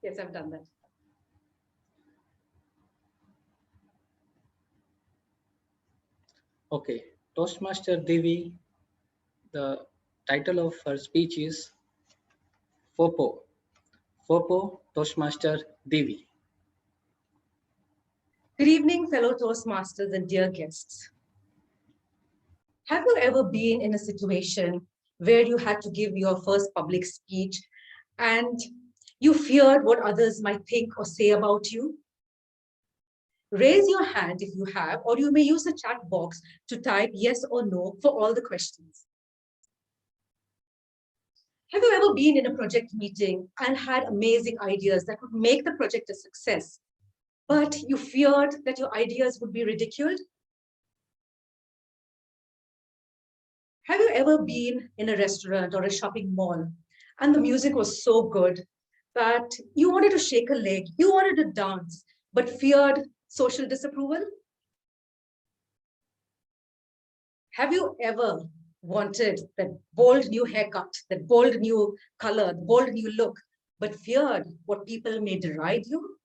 Yes, I've done that. Okay, Toastmaster Devi, the title of her speech is FOPO. FOPO, Toastmaster Devi. Good evening, fellow Toastmasters and dear guests. Have you ever been in a situation where you had to give your first public speech and you feared what others might think or say about you? Raise your hand if you have, or you may use the chat box to type yes or no for all the questions. Have you ever been in a project meeting and had amazing ideas that would make the project a success, but you feared that your ideas would be ridiculed? Have you ever been in a restaurant or a shopping mall and the music was so good that you wanted to shake a leg, you wanted to dance, but feared social disapproval? Have you ever wanted that bold new haircut, that bold new color, bold new look, but feared what people may deride you?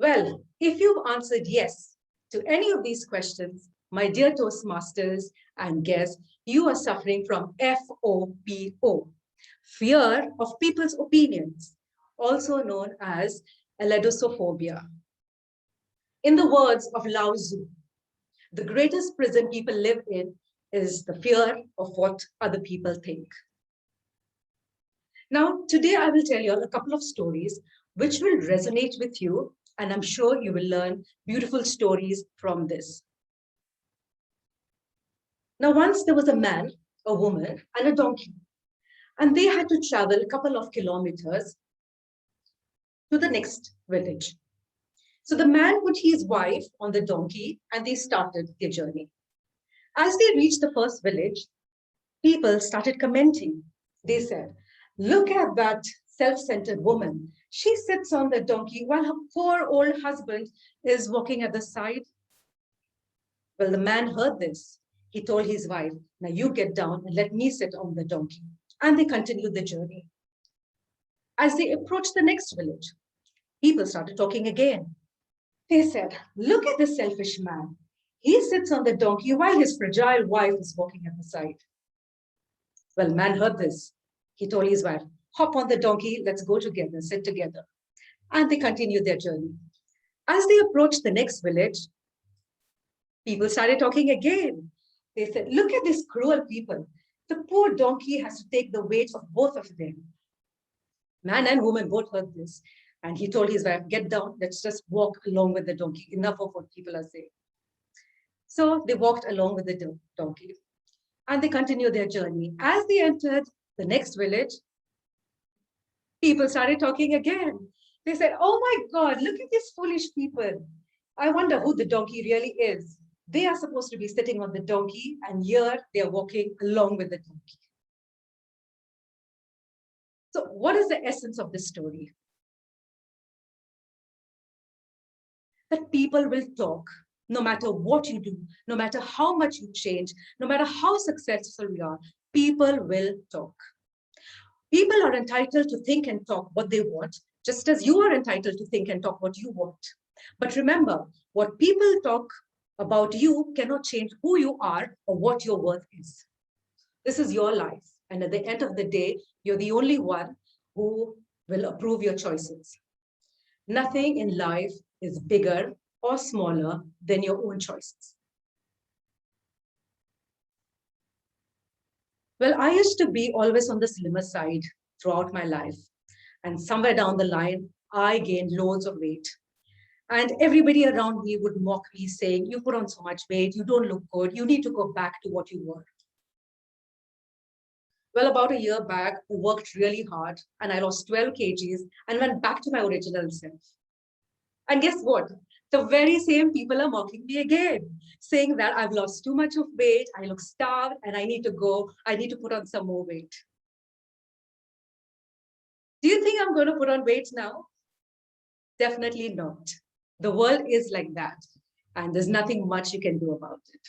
Well, if you've answered yes to any of these questions, my dear Toastmasters and guests, you are suffering from FOPO, fear of people's opinions, also known as Alledophobia. In the words of Lao Tzu, the greatest prison people live in is the fear of what other people think. Now, today I will tell you a couple of stories which will resonate with you, and I'm sure you will learn beautiful stories from this. Now, once there was a man, a woman, and a donkey, and they had to travel a couple of kilometers to the next village. So the man put his wife on the donkey and they started their journey. As they reached the first village, people started commenting. They said, "Look at that self-centered woman. She sits on the donkey while her poor old husband is walking at the side." Well, the man heard this. He told his wife, "Now you get down and let me sit on the donkey." And they continued the journey. As they approached the next village, people started talking again. They said, "Look at this selfish man. He sits on the donkey while his fragile wife is walking at the side." Well, man heard this. He told his wife, "Hop on the donkey, let's go together, sit together." And they continued their journey. As they approached the next village, people started talking again. They said, "Look at these cruel people. The poor donkey has to take the weight of both of them." Man and woman both heard this. And he told his wife, "Get down, let's just walk along with the donkey. Enough of what people are saying." So they walked along with the donkey and they continued their journey. As they entered the next village, people started talking again. They said, "Oh my God, look at these foolish people. I wonder who the donkey really is. They are supposed to be sitting on the donkey and here they are walking along with the donkey." So what is the essence of this story? That people will talk no matter what you do, no matter how much you change, no matter how successful you are, people will talk. People are entitled to think and talk what they want, just as you are entitled to think and talk what you want. But remember, what people talk about you cannot change who you are or what your worth is. This is your life. And at the end of the day, you're the only one who will approve your choices. Nothing in life is bigger or smaller than your own choices? Well, I used to be always on the slimmer side throughout my life. And somewhere down the line, I gained loads of weight. And everybody around me would mock me, saying, "You put on so much weight, you don't look good, you need to go back to what you were." Well, about a year back, I worked really hard and I lost 12 kgs and went back to my original self. And guess what? The very same people are mocking me again, saying that I've lost too much of weight, I look starved, and I need to put on some more weight. Do you think I'm going to put on weight now? Definitely not. The world is like that, and there's nothing much you can do about it.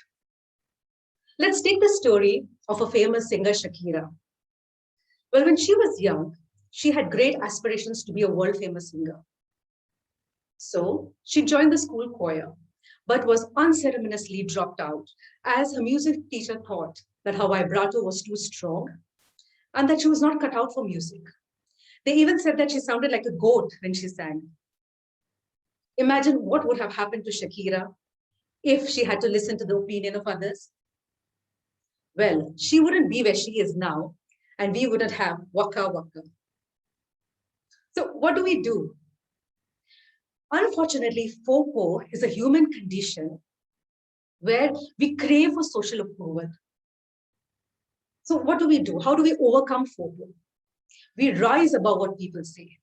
Let's take the story of a famous singer, Shakira. Well, when she was young, she had great aspirations to be a world famous singer. So she joined the school choir, but was unceremoniously dropped out as her music teacher thought that her vibrato was too strong and that she was not cut out for music. They even said that she sounded like a goat when she sang. Imagine what would have happened to Shakira if she had to listen to the opinion of others. Well, she wouldn't be where she is now, and we wouldn't have Waka Waka. So what do we do? Unfortunately, FOPO is a human condition where we crave for social approval. So what do we do? How do we overcome FOPO? We rise above what people say.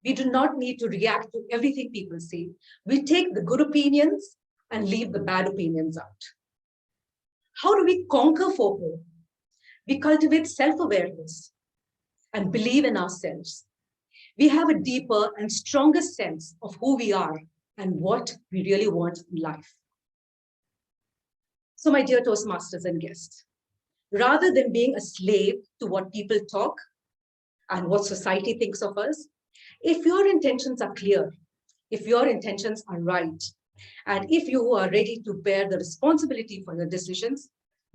We do not need to react to everything people say. We take the good opinions and leave the bad opinions out. How do we conquer FOPO? We cultivate self-awareness and believe in ourselves. We have a deeper and stronger sense of who we are and what we really want in life. So my dear Toastmasters and guests, rather than being a slave to what people talk and what society thinks of us, if your intentions are clear, if your intentions are right, and if you are ready to bear the responsibility for your decisions,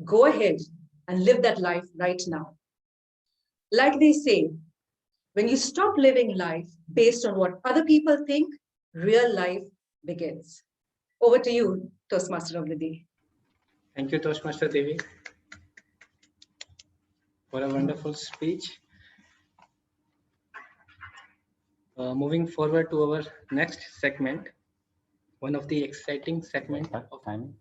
go ahead and live that life right now. Like they say, when you stop living life based on what other people think, real life begins. Over to you, Toastmaster of the Day. Thank you, Toastmaster Devi, for a wonderful speech. Moving forward to our next segment, one of the exciting segment of time.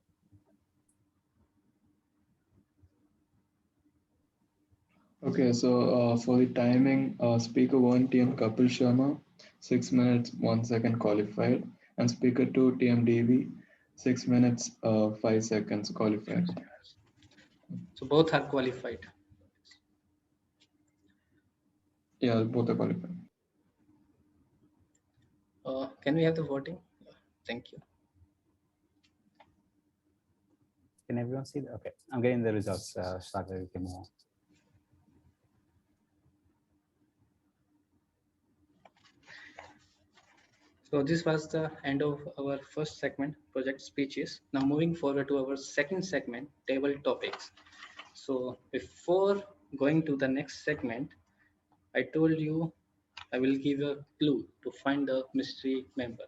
Okay, so for the timing, speaker 1 TM Kapil Sharma, 6 minutes 1 second qualified, and speaker 2 TM Devi, 6 minutes 5 seconds qualified. So both are qualified. Yeah, both are qualified. Can we have the voting? Thank you. Can everyone see that? Okay, I'm getting the results. Sagar, you can move on. So this was the end of our first segment, project speeches. Now moving forward to our second segment, table topics. So before going to the next segment, I told you I will give a clue to find the mystery member.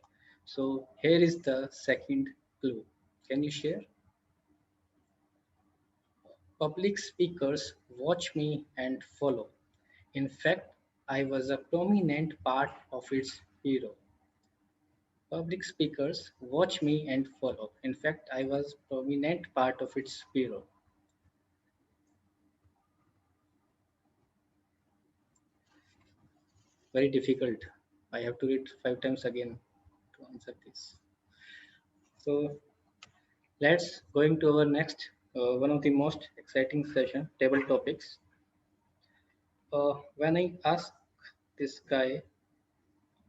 So here is the second clue. Can you share? Public speakers watch me and follow. In fact, I was a prominent part of its hero. Public speakers watch me and follow. In fact, I was a prominent part of its hero. Very difficult. I have to read 5 times again to answer this. So let's going to our next one of the most exciting session, table topics. When I asked this guy,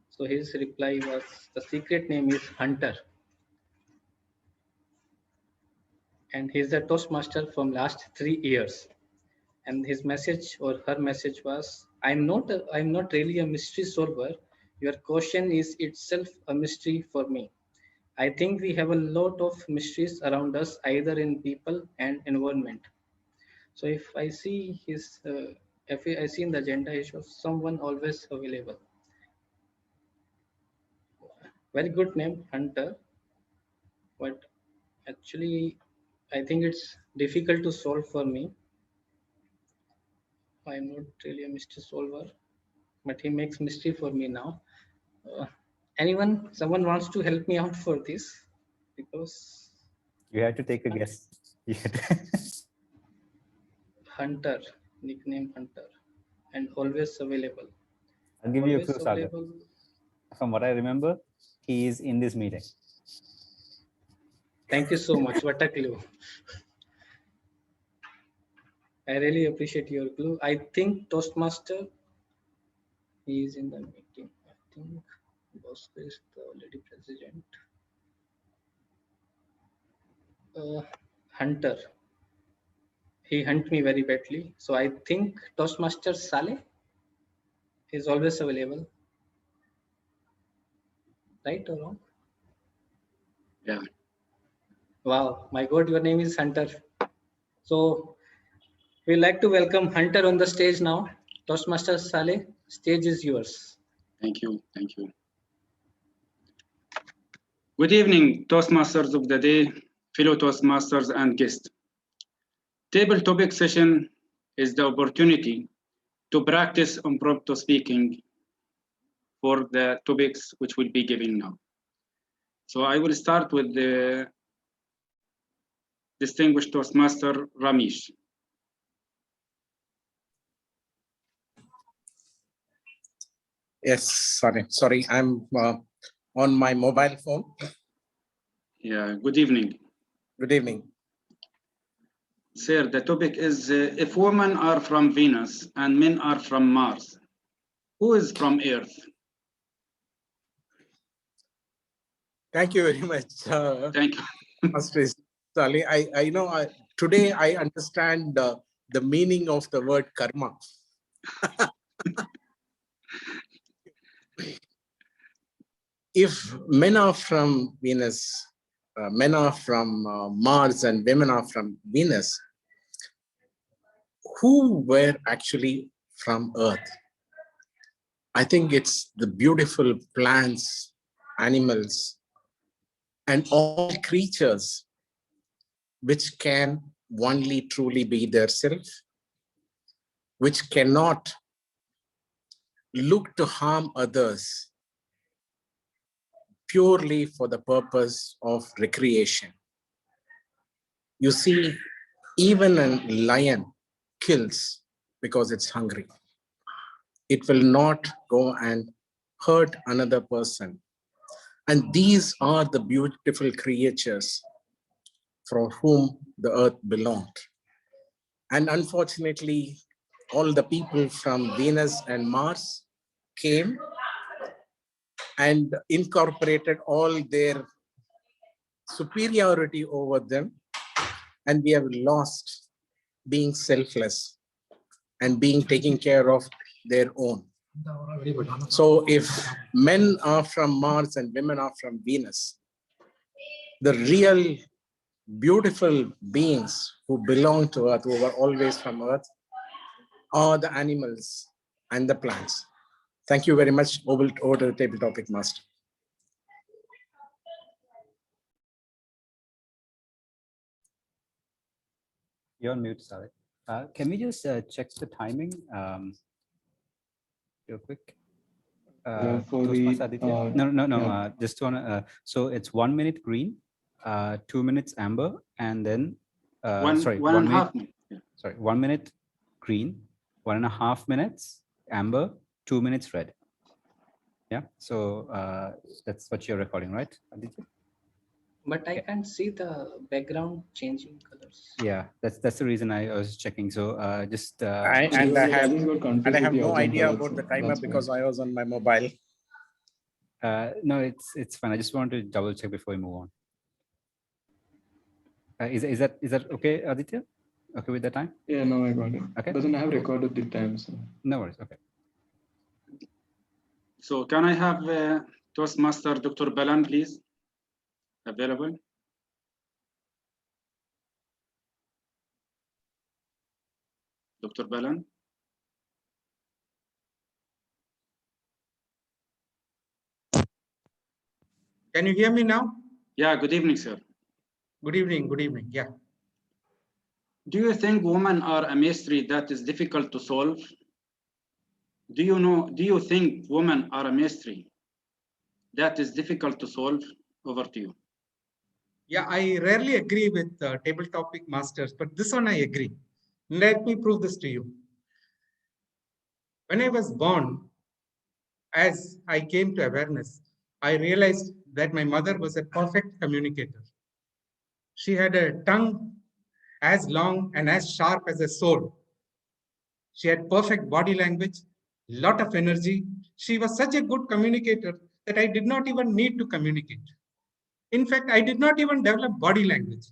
so his reply was, the secret name is Hunter, and he's a Toastmaster from last 3 years. And his message or her message was, I'm not really a mystery solver. Your question is itself a mystery for me. I think we have a lot of mysteries around us, either in people and environment. So if I see his, if I see in the agenda, he shows someone always available. Very good name, Hunter. but actually, I think it's difficult to solve for me. I'm not really a mystery solver, but he makes mystery for me now. Someone wants to help me out for this, because You have to take a guess. Hunter, nickname Hunter, and always available. I'll give you a Always clue, Sagar. available. From what I remember, he is in this meeting. Thank you so much. What a clue. I really appreciate your clue. I think Toastmaster is in the meeting. I think Bosco is the lady president. Hunter. He hunt me very badly. So I think Toastmaster Saleh is always available. Right or wrong? Yeah. Wow, my God, your name is Hunter. So we'd like to welcome Hunter on the stage now. Toastmaster Saleh, stage is yours. Thank you. Thank you. Good evening, Toastmasters of the day, fellow Toastmasters and guests. Table topic session is the opportunity to practice impromptu speaking for the topics which we'll be giving now. So I will start with the distinguished Toastmaster Ramesh. Yes, sorry, I'm on my mobile phone. Yeah, good evening. Good evening. Sir, the topic is if women are from Venus and men are from Mars, who is from Earth? Thank you very much. Thank you. Master Saleh. I know today I understand the meaning of the word karma. If men are from Venus, men are from Mars and women are from Venus, who were actually from Earth? I think it's the beautiful plants, animals, and all creatures which can only truly be their self, which cannot look to harm others purely for the purpose of recreation. You see, even a lion kills because it's hungry. It will not go and hurt another person. And these are the beautiful creatures for whom the earth belonged. And unfortunately, all the people from Venus and Mars came and incorporated all their superiority over them, and we have lost being selfless and being taking care of their own. So if men are from Mars and women are from Venus, the real beautiful beings who belong to Earth, who were always from Earth, are the animals and the plants. Thank you very much. Over to the table topic, Master. You're on mute, Saleh. Can we just check the timing real quick? For Toastmaster the, Aditya? No. yeah. Just want so it's 1 minute green, 2 minutes amber, and then sorry, 1 minute. Sorry, 1 minute green, 1.5 minutes amber, 2 minutes red. Yeah. So that's what you're recording, right, Aditya? But I can't see the background changing colors. Yeah, that's the reason I was checking. So just I have no idea about the timer because I was on my mobile. No, it's fine. I just want to double check before we move on. Is that okay, Aditya? Okay with the time? Yeah, no, I got it. Okay. Doesn't have recorded the time, so. No worries. Okay. So can I have Toastmaster Dr. Balan, please, available? Dr. Balan? Can you hear me now? Yeah, good evening, sir. Good evening. Good evening. Yeah. Do you think women are a mystery that is difficult to solve? Do you think women are a mystery that is difficult to solve? Over to you. Yeah, I rarely agree with table topic masters, but this one I agree. Let me prove this to you. When I was born, as I came to awareness, I realized that my mother was a perfect communicator. She had a tongue as long and as sharp as a sword. She had perfect body language, lot of energy. She was such a good communicator that I did not even need to communicate. In fact, I did not even develop body language.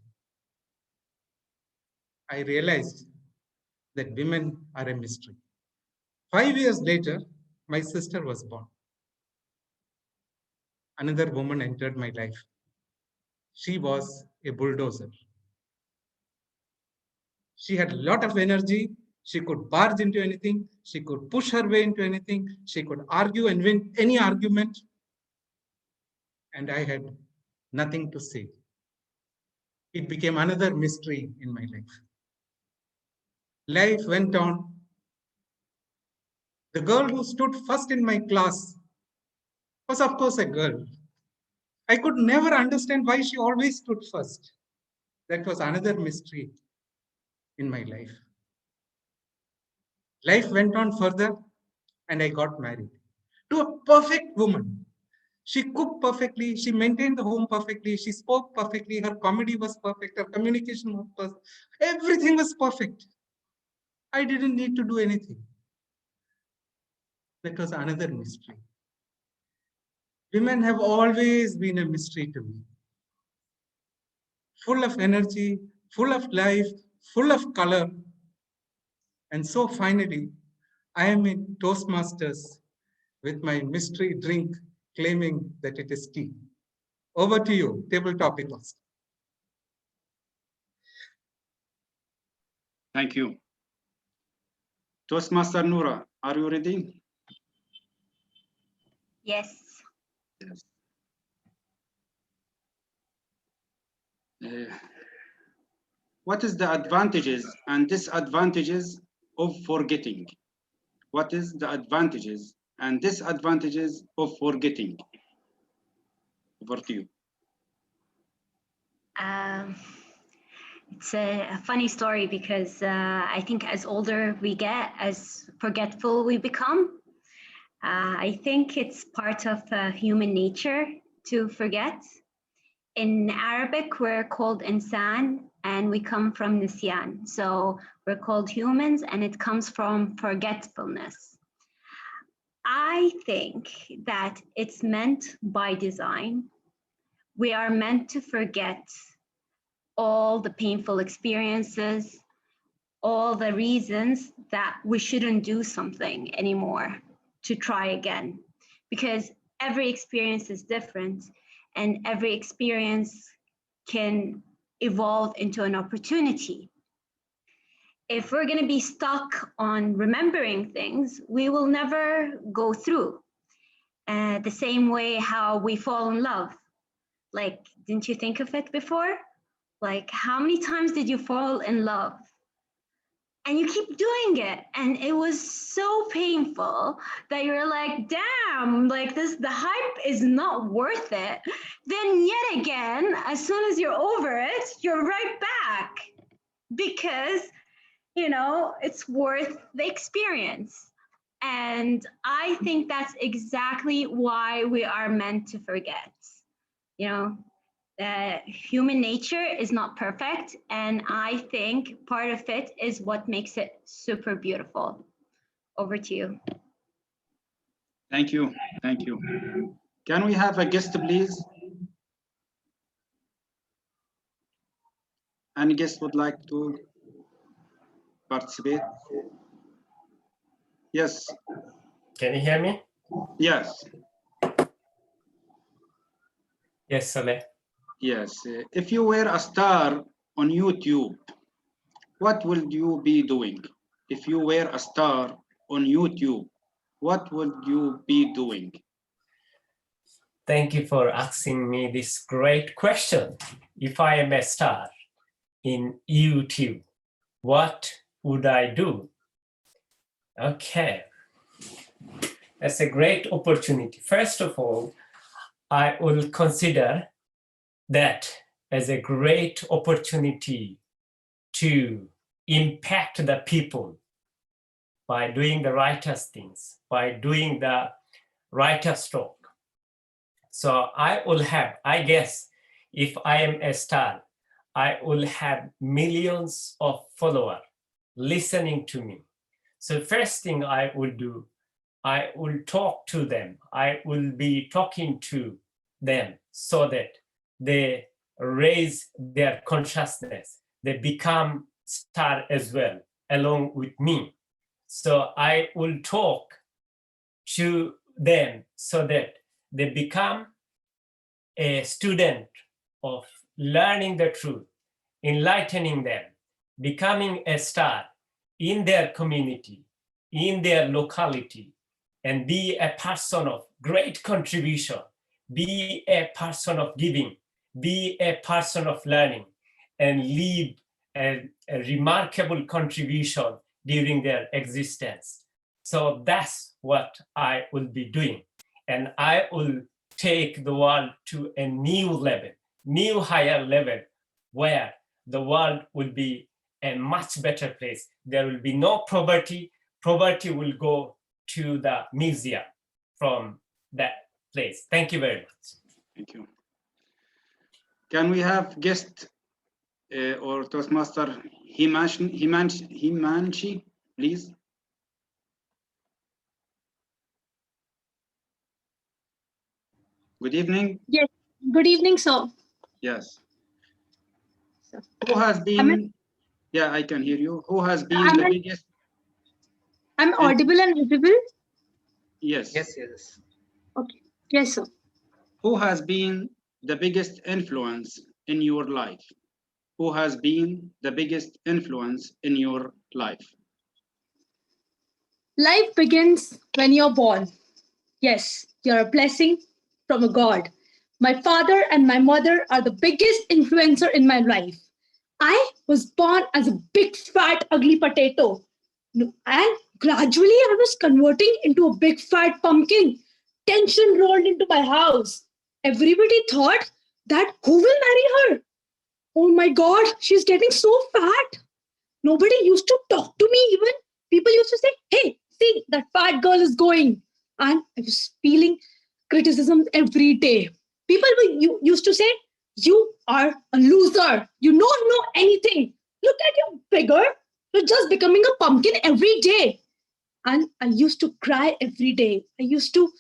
I realized that women are a mystery. 5 years later, my sister was born. Another woman entered my life. She was a bulldozer. She had a lot of energy. She could barge into anything. She could push her way into anything. She could argue and win any argument. And I had nothing to say. It became another mystery in my life. Life went on. The girl who stood first in my class was, of course, a girl. I could never understand why she always stood first. That was another mystery in my life. Life went on further, and I got married to a perfect woman. She cooked perfectly. She maintained the home perfectly. She spoke perfectly. Her comedy was perfect. Her communication was perfect. Everything was perfect. I didn't need to do anything. That was another mystery. Women have always been a mystery to me. Full of energy, full of life, full of color. And so finally, I am in Toastmasters with my mystery drink claiming that it is tea. Over to you, table topic master. Thank you. Toastmaster Noura, are you ready? Yes. Yes. What is the advantages and disadvantages of forgetting? What is the advantages and disadvantages of forgetting? Over to you. It's a funny story because I think as older we get, as forgetful we become. I think it's part of human nature to forget. In Arabic, we're called insan and we come from nisyan. So we're called humans and it comes from forgetfulness. I think that it's meant by design. We are meant to forget all the painful experiences, all the reasons that we shouldn't do something anymore, to try again. Because every experience is different and every experience can evolve into an opportunity. If we're going to be stuck on remembering things, we will never go through. The same way how we fall in love. Like, didn't you think of it before? Like, how many times did you fall in love? And you keep doing it. And it was so painful that you're like, damn, like the hype is not worth it. Then yet again, as soon as you're over it, you're right back because, you know, it's worth the experience. And I think that's exactly why we are meant to forget. You know, human nature is not perfect, and I think part of it is what makes it super beautiful. Over to you. Thank you. Thank you. Can we have a guest, please? Any guest would like to participate? Yes. Can you hear me? Yes. Yes, Saleh. Yes. If you were a star on YouTube, what would you be doing? If you were a star on YouTube, what would you be doing? Thank you for asking me this great question. If I am a star in YouTube, what would I do? Okay, that's a great opportunity. First of all, I will consider that as a great opportunity to impact the people by doing the righteous things, by doing the righteous talk. So I will have, I guess, if I am a star, I will have millions of followers listening to me. So first thing I will do, I will talk to them. I will be talking to them so that they raise their consciousness. They become star as well, along with me. So I will talk to them so that they become a student of learning the truth, enlightening them, becoming a star in their community, in their locality, and be a person of great contribution, be a person of giving, be a person of learning, and leave a remarkable contribution during their existence. So that's what I will be doing. And I will take the world to a new level, new higher level, where the world will be a much better place. There will be no poverty. Poverty will go to the museum from that place. Thank you very much. Thank you. Can we have guest or Toastmaster Himanshi, please? Good evening. Yes. Good evening, sir. Yes. Who has been? Yeah, I can hear you. Who has been the biggest? I'm audible and visible. Yes. Yes. Okay. Yes, sir. Who has been the biggest influence in your life? Who has been the biggest influence in your life? Life begins when you're born. Yes, you're a blessing from a God. My father and my mother are the biggest influencer in my life. I was born as a big, fat, ugly potato. And gradually I was converting into a big, fat pumpkin. Tension rolled into my house. Everybody thought that who will marry her? Oh my God, she's getting so fat. Nobody used to talk to me even. People used to say, hey, see, that fat girl is going. And I was feeling criticism every day. People used to say, you are a loser. You don't know anything. Look at your figure. You're just becoming a pumpkin every day. And I used to cry every day. I used to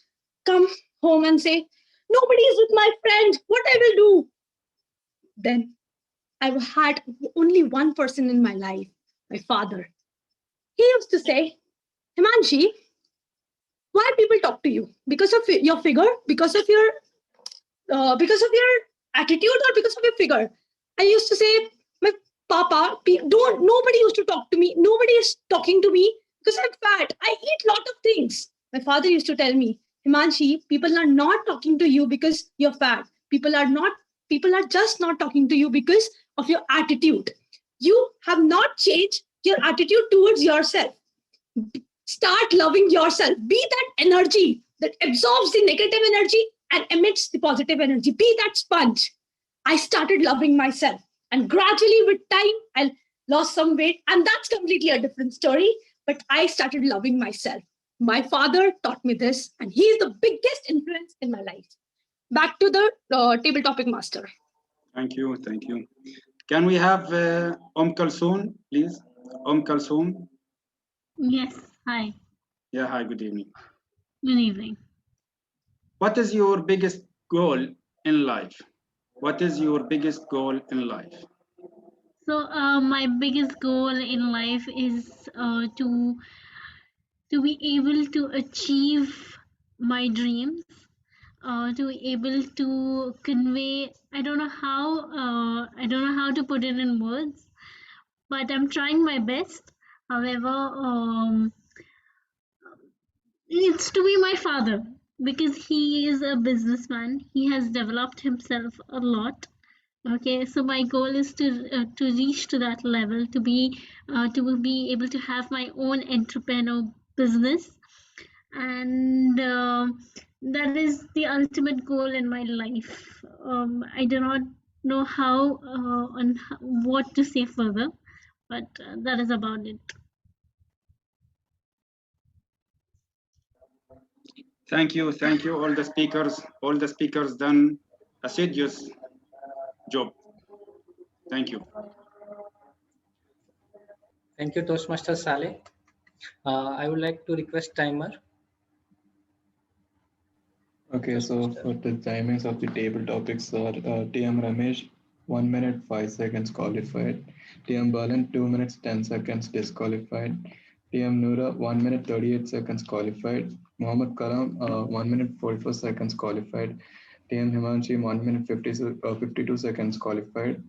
come home and say, nobody is with my friend. What I will do? Then I had only one person in my life, my father. He used to say, Himanshi, why people talk to you? Because of your figure? Because of your attitude, or because of your figure? I used to say, my papa, nobody used to talk to me. Nobody is talking to me because I'm fat. I eat lot of things. My father used to tell me, Himanshi, people are not talking to you because you're fat. People are just not talking to you because of your attitude. You have not changed your attitude towards yourself. Start loving yourself. Be that energy that absorbs the negative energy and emits the positive energy. Be that sponge. I started loving myself. And gradually with time, I lost some weight. And that's completely a different story. But I started loving myself. My father taught me this. And he's the biggest influence in my life. Back to the table topic master. Thank you. Thank you. Can we have Kalsoon, please? Kalsoon. Yes. Hi. Yeah. Hi. Good evening. Good evening. What is your biggest goal in life? What is your biggest goal in life? So my biggest goal in life is to be able to achieve my dreams, to be able to convey. I don't know how to put it in words, but I'm trying my best. However, it's to be my father. because he is a businessman. He has developed himself a lot. Okay, so my goal is to reach to that level, to be able to have my own entrepreneur business, and that is the ultimate goal in my life. I do not know how what to say further, but that is about it. Thank you, all the speakers. All the speakers done assiduous job. Thank you. Thank you, Toastmaster Saleh. I would like to request timer. Okay, so for the timings of the table topics are TM Ramesh, 1 minute 5 seconds qualified. TM Balan, 2 minutes 10 seconds disqualified. TM Noora, 1 minute 38 seconds qualified. Mohammed Kalam, 1 minute 44 seconds qualified. TM Himanshi, 1 minute 52 seconds qualified.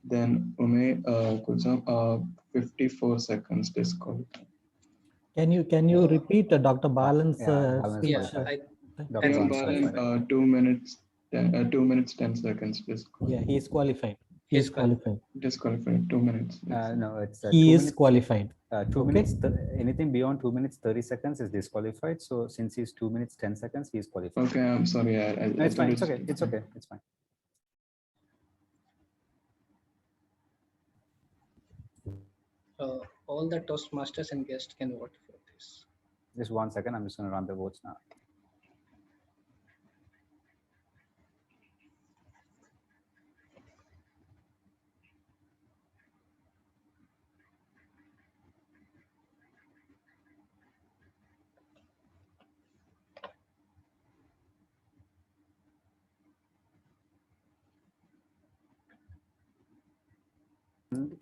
Then Ume Kuzam, 54 seconds disqualified. Can you repeat Dr. Balan's speech? Dr. Balan, 2 minutes 10 seconds disqualified. Yeah, he is qualified. He is qualified. Disqualified, 2 minutes. No, it's He 2 is minutes, qualified. 2 Okay. minutes, anything beyond 2 minutes 30 seconds is disqualified. So since he's 2 minutes 10 seconds, he is qualified. Okay, I'm sorry. No, it's fine. It's okay. It's okay. It's fine. All the Toastmasters and guests can vote for this. Just 1 second. I'm just going to run the votes now.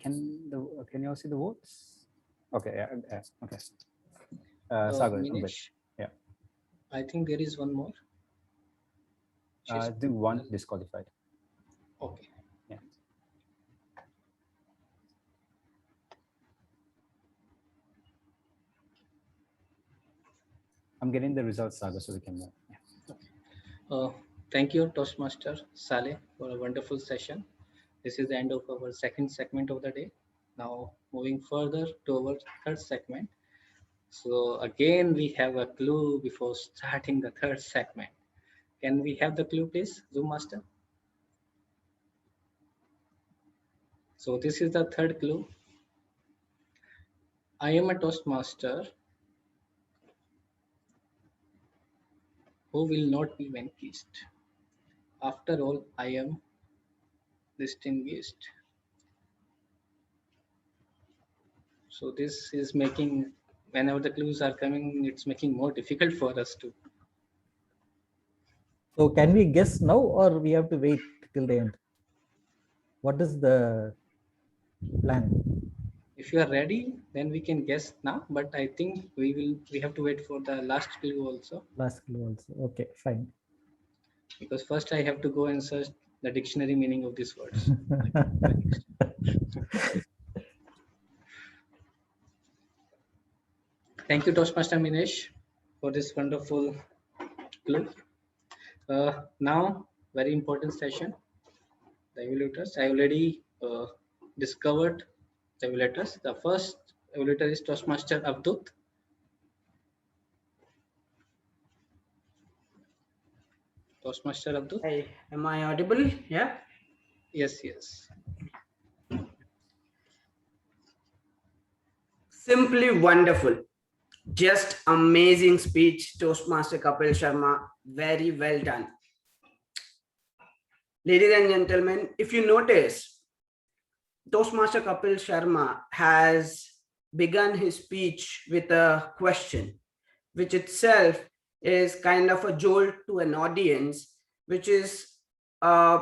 Can you all see the votes? Okay, yeah, okay. Sagar, Minesh, yeah. I think there is one more. The one disqualified. Okay. Yeah. I'm getting the results, Sagar, so we can move. Yeah. Thank you, Toastmaster Saleh, for a wonderful session. This is the end of our second segment of the day. Now moving further to our third segment. So again, we have a clue before starting the third segment. Can we have the clue, please, Zoom Master? So this is the third clue. I am a Toastmaster who will not be vanquished. After all, I am distinguished. So this is making, whenever the clues are coming, it's making more difficult for us to. So can we guess now, or we have to wait till the end? What is the plan? If you are ready, then we can guess now. But I think we have to wait for the last clue also. Last clue also. Okay, fine. Because first I have to go and search the dictionary meaning of these words. Thank you, Toastmaster Minesh, for this wonderful clue. Now, very important session, the evaluators. I already discovered the evaluators. The first evaluator is Toastmaster Avdut. Toastmaster Avdut. Hey, am I audible? Yeah. Yes, yes. Simply wonderful. Just amazing speech, Toastmaster Kapil Sharma. Very well done. Ladies and gentlemen, if you notice, Toastmaster Kapil Sharma has begun his speech with a question, which itself is kind of a jolt to an audience, which is a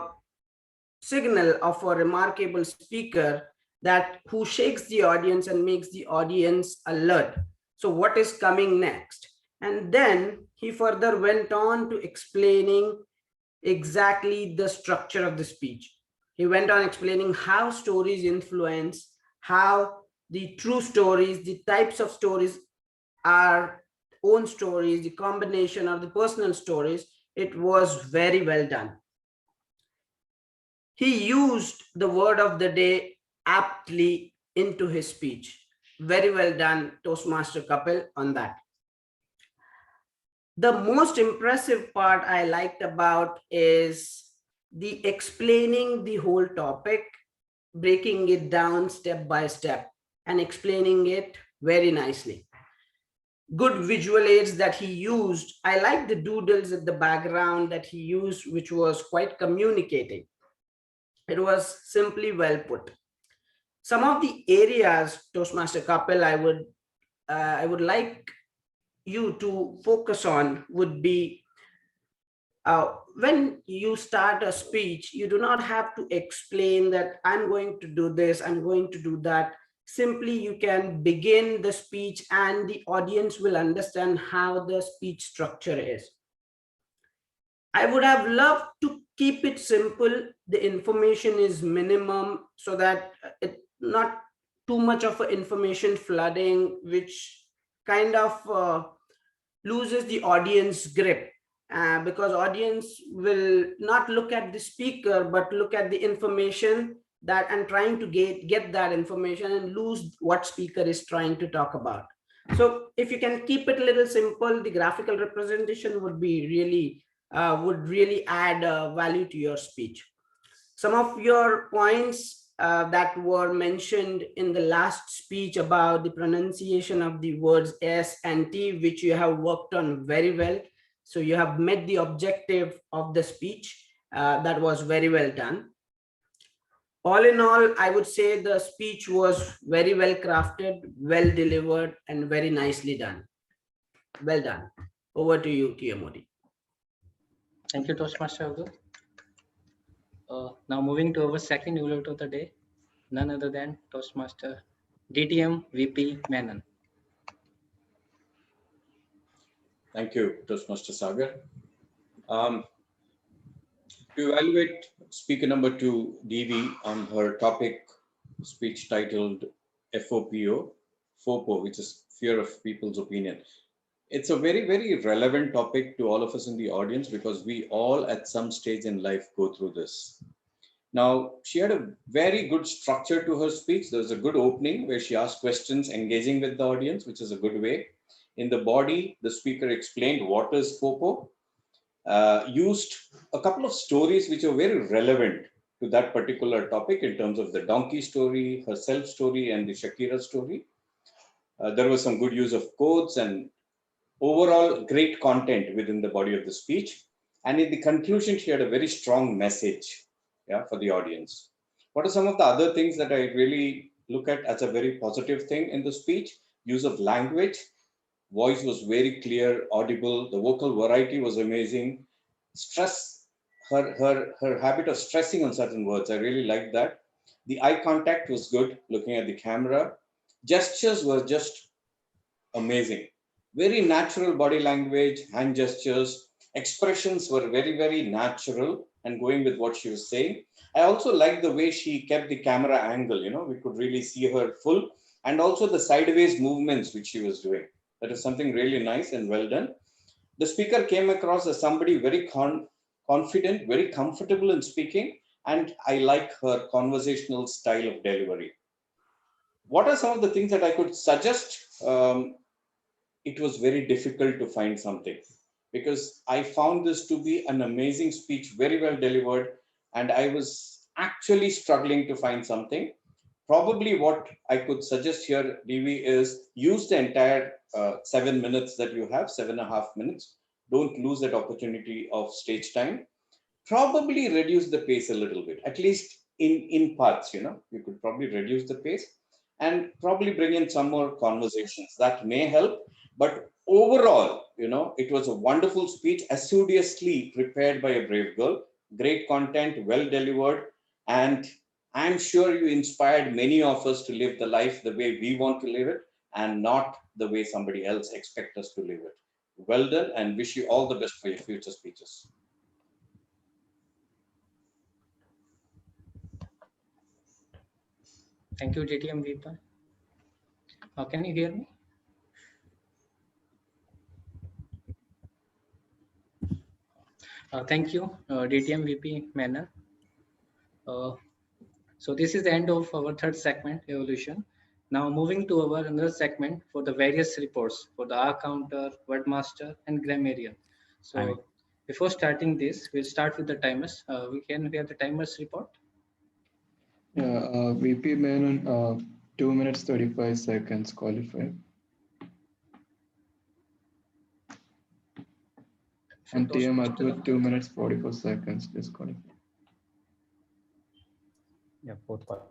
signal of a remarkable speaker that who shakes the audience and makes the audience alert. So what is coming next? And then he further went on to explaining exactly the structure of the speech. He went on explaining how stories influence, how the true stories, the types of stories are own stories, the combination of the personal stories, it was very well done. He used the word of the day aptly into his speech. Very well done, Toastmaster Kapil, on that. The most impressive part I liked about is the explaining the whole topic, breaking it down step by step and explaining it very nicely. Good visual aids that he used. I like the doodles at the background that he used, which was quite communicating. It was simply well put. Some of the areas, Toastmaster Kapil, I would like you to focus on would be when you start a speech, you do not have to explain that I'm going to do this, I'm going to do that. Simply you can begin the speech and the audience will understand how the speech structure is. I would have loved to keep it simple. The information is minimum so that it not too much of information flooding, which kind of loses the audience grip. Because audience will not look at the speaker, but look at the information that and trying to get that information and lose what speaker is trying to talk about. So if you can keep it a little simple, the graphical representation would be really add value to your speech. Some of your points that were mentioned in the last speech about the pronunciation of the words S and T, which you have worked on very well. So you have met the objective of the speech. That was very well done. All in all, I would say the speech was very well crafted, well delivered, and very nicely done. Well done. Over to you, T.M. Modi. Thank you, Toastmaster Abdul. Now moving to our second evaluator of the day, none other than Toastmaster DTM VP Menon. Thank you, Toastmaster Sagar. To evaluate speaker number 2, DV, on her topic speech titled FOPO, which is fear of people's opinion. It's a very, very relevant topic to all of us in the audience because we all at some stage in life go through this. Now, she had a very good structure to her speech. There was a good opening where she asked questions, engaging with the audience, which is a good way. In the body, the speaker explained what is FOPO, used a couple of stories which are very relevant to that particular topic in terms of the donkey story, her self story, and the Shakira story. There was some good use of quotes and overall great content within the body of the speech. And in the conclusion, she had a very strong message for the audience. What are some of the other things that I really look at as a very positive thing in the speech? Use of language. Voice was very clear, audible. The vocal variety was amazing. Stress, her habit of stressing on certain words, I really liked that. The eye contact was good, looking at the camera. Gestures were just amazing. Very natural body language, hand gestures, expressions were very, very natural and going with what she was saying. I also liked the way she kept the camera angle, we could really see her full, and also the sideways movements which she was doing. That is something really nice and well done. The speaker came across as somebody very confident, very comfortable in speaking, and I like her conversational style of delivery. What are some of the things that I could suggest? It was very difficult to find something because I found this to be an amazing speech, very well delivered, and I was actually struggling to find something. Probably what I could suggest here, DV, is use the entire 7 minutes that you have, 7.5 minutes. Don't lose that opportunity of stage time. Probably reduce the pace a little bit, at least in parts, you could probably reduce the pace and probably bring in some more conversations. That may help. But overall, it was a wonderful speech, assiduously prepared by a brave girl, great content, well delivered, and I'm sure you inspired many of us to live the life the way we want to live it and not the way somebody else expects us to live it. Well done, and wish you all the best for your future speeches. Thank you, DTM VP. Can you hear me? Thank you, DTM VP Menon. So this is the end of our third segment, evolution. Now moving to our another segment for the various reports for the R counter, Wordmaster, and Grammarian. So before starting this, we'll start with the timers. We have the timers report. Yeah, VP Menon, 2 minutes 35 seconds qualified. And TM Atwood 2 minutes 44 seconds disqualified. Yeah, both qualified.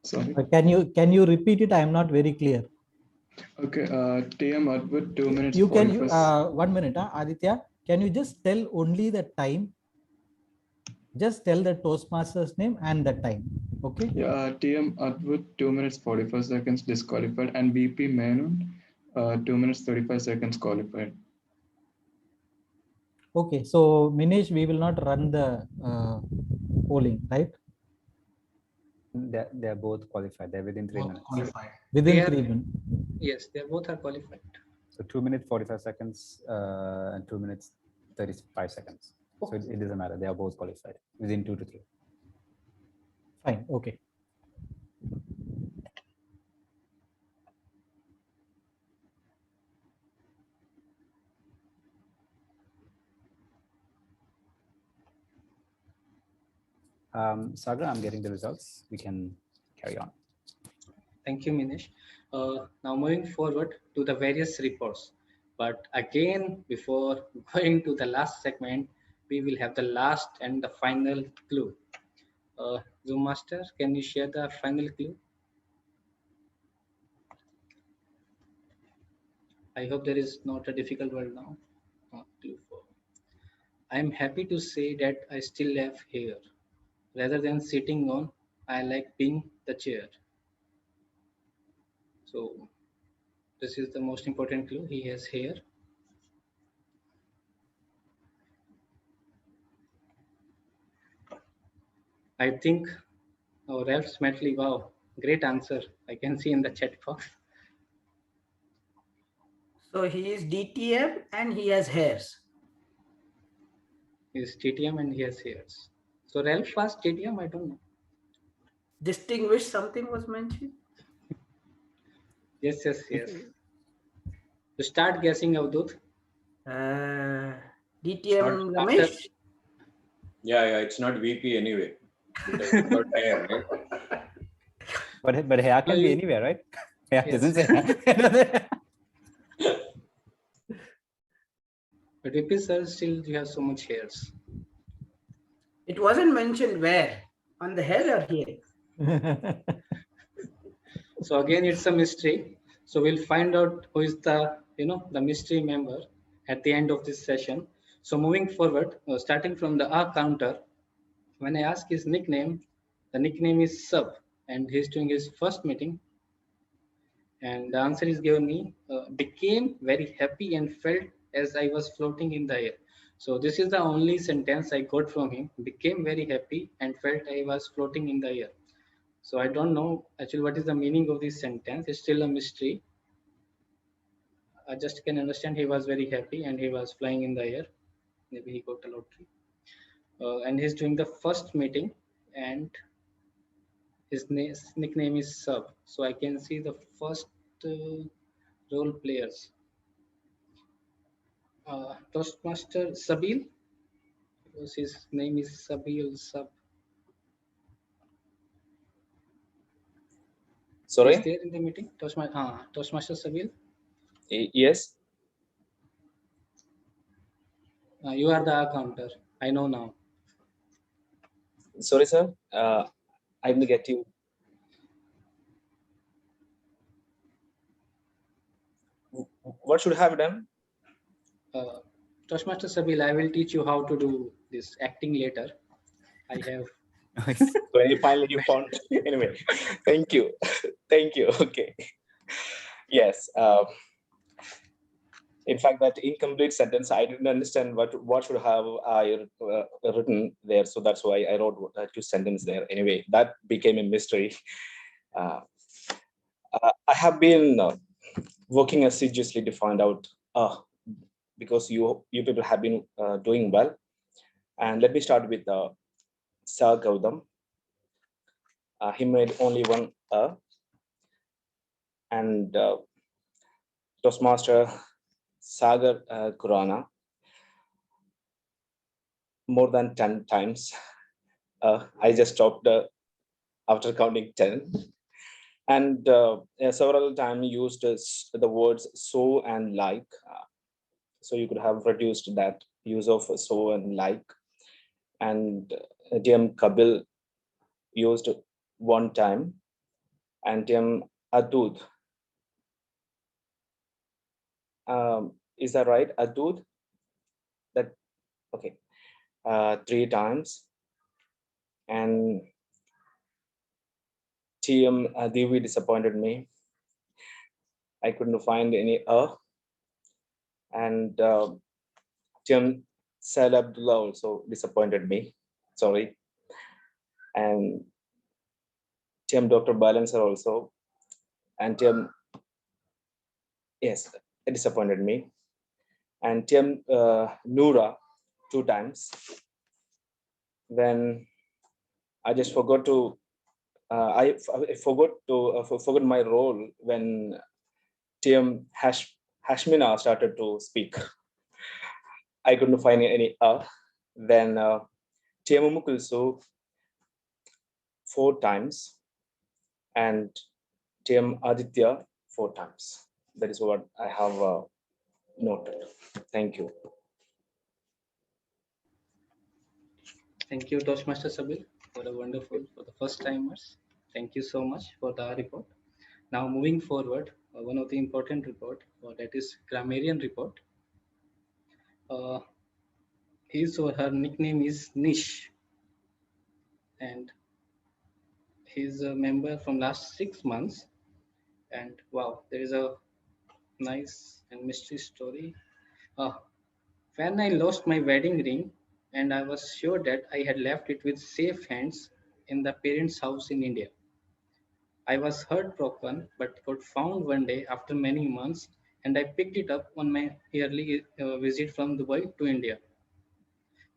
Sorry. Can you repeat it? I am not very clear. Okay, TM Atwood 2 minutes. You can 1 minute, Aditya. Can you just tell only the time? Just tell the Toastmasters name and the time. Okay. Yeah, TM Atwood 2 minutes 44 seconds disqualified, and VP Menon 2 minutes 35 seconds qualified. Okay, so Minesh, we will not run the polling, right? They're both qualified. They're within 3 minutes. Qualified. Within 3 minutes. Yes, they both are qualified. So 2 minutes 45 seconds and 2 minutes 35 seconds. So it doesn't matter. They are both qualified within 2 to 3. Fine. Okay. Sagar, I'm getting the results. We can carry on. Thank you, Minesh. Now moving forward to the various reports. But again, before going to the last segment, we will have the last and the final clue. Zoom Master, can you share the final clue? I hope there is not a difficult word now. Clue 4. I am happy to say that I still have hair. Rather than sitting on, I like being the chair. So this is the most important clue. He has hair. I think Ralph Smetley, wow, great answer. I can see in the chat box. So he is DTM and he has hairs. He is TTM and he has hairs. So Ralph was TTM, I don't know. Distinguished something was mentioned? Yes. To start guessing, Avdut. DTM Ramesh? Yeah, it's not VP anyway. Because it's got hair, right? But hair can be anywhere, right? Hair doesn't say. But VP sir, still you have so much hairs. It wasn't mentioned where? On the head or here? So again, it's a mystery. So we'll find out who is the mystery member at the end of this session. So moving forward, starting from the R counter, when I ask his nickname, the nickname is Sub, and he's doing his first meeting. And the answer is given me, became very happy and felt as I was floating in the air. So this is the only sentence I got from him, became very happy and felt I was floating in the air. So I don't know actually what is the meaning of this sentence. It's still a mystery. I just can understand he was very happy and he was flying in the air. Maybe he got a lottery. And he's doing the first meeting and his nickname is Sub. So I can see the first role players. Toastmaster Sabil, because his name is Sabil Sub. Sorry? Is there in the meeting? Toastmaster Sabil? Yes. You are the counter. I know now. Sorry, sir. I didn't get you. What should I have done? Toastmaster Sabil, I will teach you how to do this acting later. I have. So finally you found. Anyway, thank you. Thank you. Okay. Yes. In fact, that incomplete sentence, I didn't understand what should have I written there. So that's why I wrote 2 sentences there. Anyway, that became a mystery. I have been working assiduously to find out because you people have been doing well. And let me start with Sir Gautam. He made only one and Toastmaster Sagar Kurana more than 10 times. I just stopped after counting 10. And several times used the words so and like. So you could have reduced that use of so and like. And TM Kabil used one time. And TM Adud. Is that right? Adud? That, okay. 3 times. And TM Devi disappointed me. I couldn't find any and TM Said Abdullah also disappointed me. Sorry. And TM Dr. Balancer also. And TM, yes, it disappointed me. And TM Noora 2 times. Then I just forgot to I forgot my role when TM Hashmina started to speak. I couldn't find any Then TM Mukulsu 4 times and TM Aditya 4 times. That is what I have noted. Thank you. Thank you, Toastmaster Sabir, for the first timers. Thank you so much for the report. Now moving forward, one of the important report, that is Grammarian Report. His or her nickname is Nish, and he's a member from last 6 months. And wow, there is a nice and mystery story. When I lost my wedding ring, and I was sure that I had left it with safe hands in the parents' house in India. I was heartbroken, but got found one day after many months, and I picked it up on my yearly visit from Dubai to India.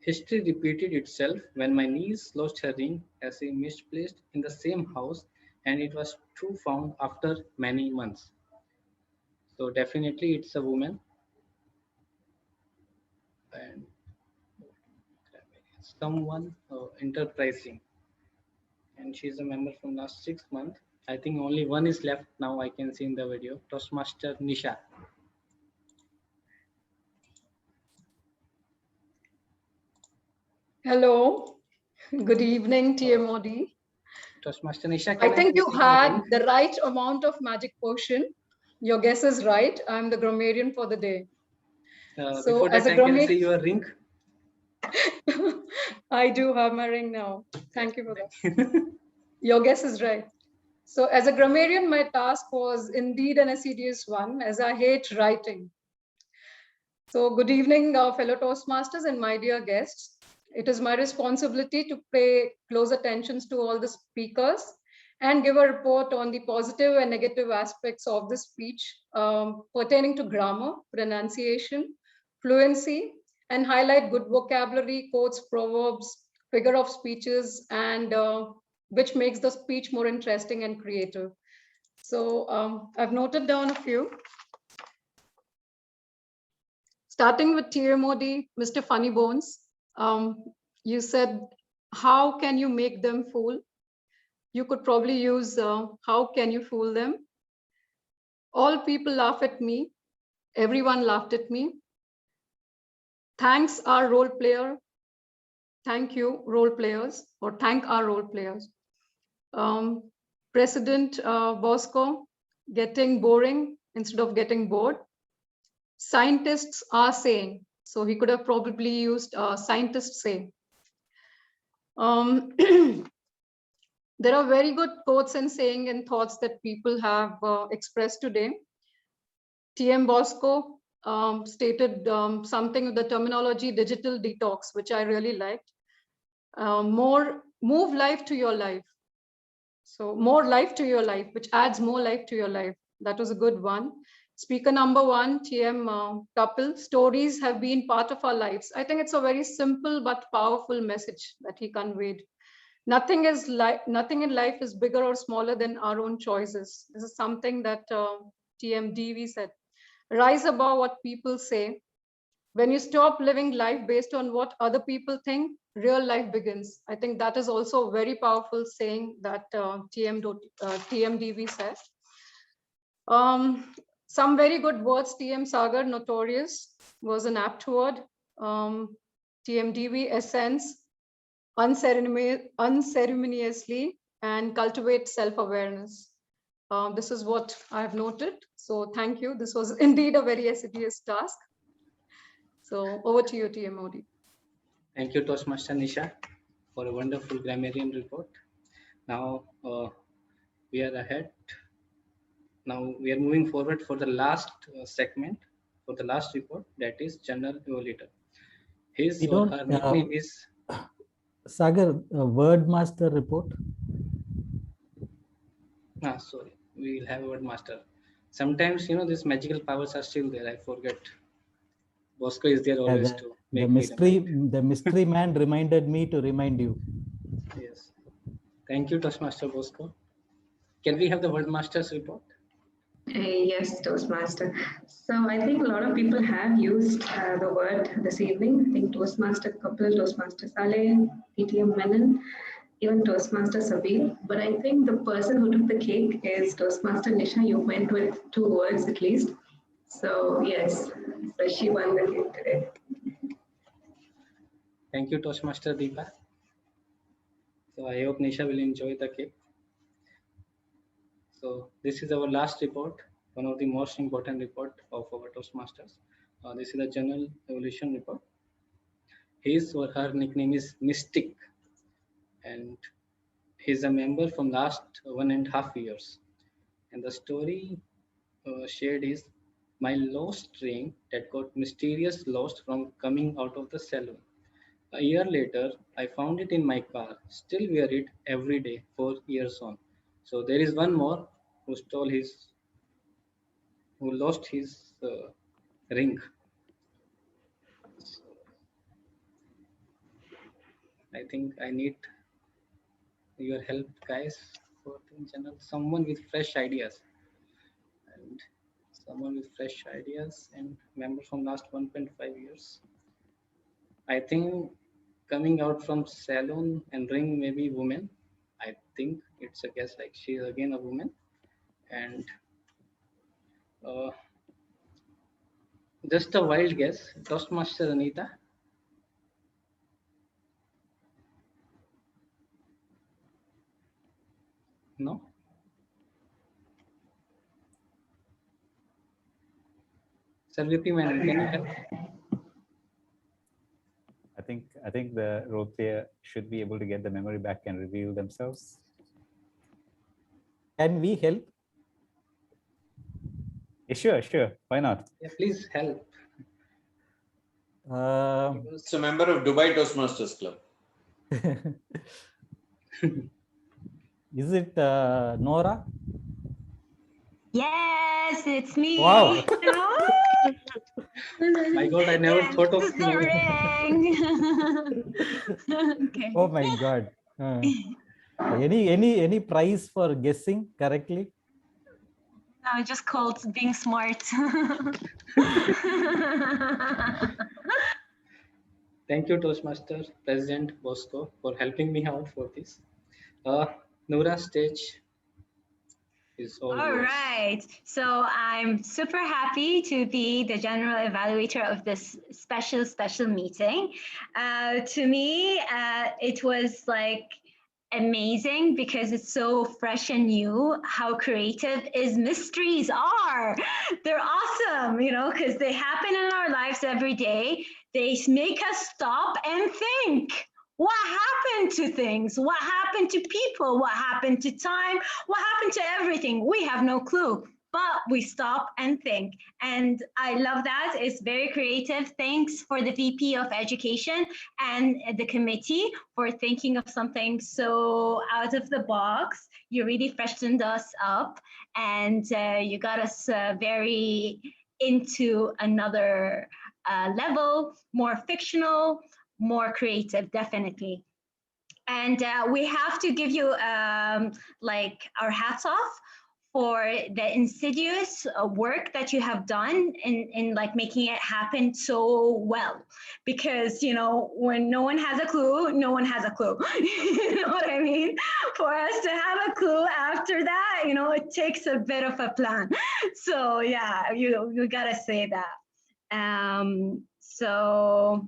History repeated itself when my niece lost her ring as she misplaced in the same house, and it was true found after many months. So definitely it's a woman. And someone enterprising. And she's a member from last 6 months. I think only one is left now. I can see in the video. Toastmaster Nisha. Hello. Good evening, TMOD. Toastmaster Nisha, I think you had the right amount of magic potion. Your guess is right. I'm the grammarian for the day. So before that, I can see your ring. I do have my ring now. Thank you for that. Your guess is right. So as a grammarian, my task was indeed an assiduous one, as I hate writing. So good evening, fellow Toastmasters and my dear guests. It is my responsibility to pay close attention to all the speakers and give a report on the positive and negative aspects of the speech pertaining to grammar, pronunciation, fluency, and highlight good vocabulary, quotes, proverbs, figure of speeches, and which makes the speech more interesting and creative. So I've noted down a few. Starting with TMOD, Mr. Funny Bones, you said, how can you make them fool? You could probably use, how can you fool them? All people laugh at me. Everyone laughed at me. Thanks our role player. Thank you, role players, or thank our role players. President Bosco, getting boring instead of getting bored. Scientists are saying, so he could have probably used scientists say. There are very good quotes and saying and thoughts that people have expressed today. TM Bosco stated something with the terminology digital detox, which I really liked. Move life to your life. So more life to your life, which adds more life to your life. That was a good one. Speaker number 1, TM Kapil, stories have been part of our lives. I think it's a very simple but powerful message that he conveyed. Nothing in life is bigger or smaller than our own choices. This is something that TMDV said. Rise above what people say. When you stop living life based on what other people think, real life begins. I think that is also a very powerful saying that TMDV said. Some very good words. TM Sagar, notorious, was an apt word. TMDV, essence, unceremoniously, and cultivate self-awareness. This is what I have noted. So thank you. This was indeed a very assiduous task. So over to you, TMOD. Thank you, Toastmaster Nisha, for a wonderful grammarian report. Now we are ahead. Now we are moving forward for the last segment, for the last report, that is General Evaluator. His or her nickname is Sagar, Wordmaster report. Sorry, we will have a Wordmaster. Sometimes, you know, these magical powers are still there. I forget. Bosco is there always to make the mystery man reminded me to remind you. Yes. Thank you, Toastmaster Bosco. Can we have the Wordmaster's report? Yes, Toastmaster. So I think a lot of people have used the word this evening. I think Toastmaster Kapil, Toastmaster Saleh, PTM Menon, even Toastmaster Sabir. But I think the person who took the cake is Toastmaster Nisha. You went with 2 words at least. So yes, so she won the cake today. Thank you, Toastmaster Deepa. So I hope Nisha will enjoy the cake. So this is our last report, one of the most important report of our Toastmasters. This is the General Evolution report. His or her nickname is Mystic, and he's a member from last 1.5 years. And the story shared is my lost ring that got mysterious lost from coming out of the salon. A year later, I found it in my car, still wear it every day, 4 years on. So there is one more who lost his ring. So I think I need your help, guys, for in general, someone with fresh ideas. And someone with fresh ideas and member from last 1.5 years. I think coming out from salon and ring maybe woman. I think it's a guess, like she is again a woman. And just a wild guess, Toastmaster Anita. No? Sir VP Menon, can you help? I think the role player should be able to get the memory back and reveal themselves. Can we help? Yeah, sure. Why not? Yeah, please help. It's a member of Dubai Toastmasters Club. Is it Nora? Yes, it's me. Wow. My God, I never thought of the ring. Okay. Oh my God. Any prize for guessing correctly? No, just called being smart. Thank you, Toastmaster President Bosco, for helping me out for this. Noura, stage is all yours. Right. So I'm super happy to be the general evaluator of this special meeting. To me, it was like amazing because it's so fresh and new. How creative is mysteries are. They're awesome, you know, because they happen in our lives every day. They make us stop and think. What happened to things? What happened to people? What happened to time? What happened to everything? We have no clue. but we stop and think. And I love that. It's very creative. Thanks for the VP of Education and the committee for thinking of something so out of the box. You really freshened us up, and you got us very into another level, more fictional, more creative, definitely. And we have to give you like our hats off for the insidious work that you have done in like making it happen so well. Because, you know, when no one has a clue, no one has a clue. You know what I mean? For us to have a clue after that, you know, it takes a bit of a plan. So yeah, you gotta say that. So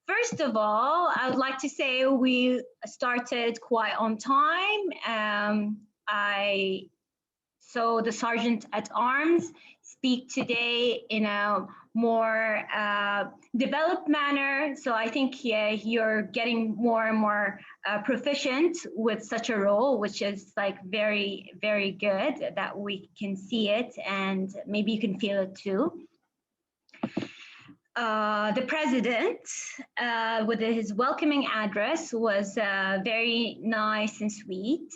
first of all, I would like to say we started quite on time. So the Sergeant at Arms speak today in a more developed manner. So I think you're getting more and more proficient with such a role, which is like very, very good that we can see it, and maybe you can feel it too. The president, with his welcoming address, was very nice and sweet,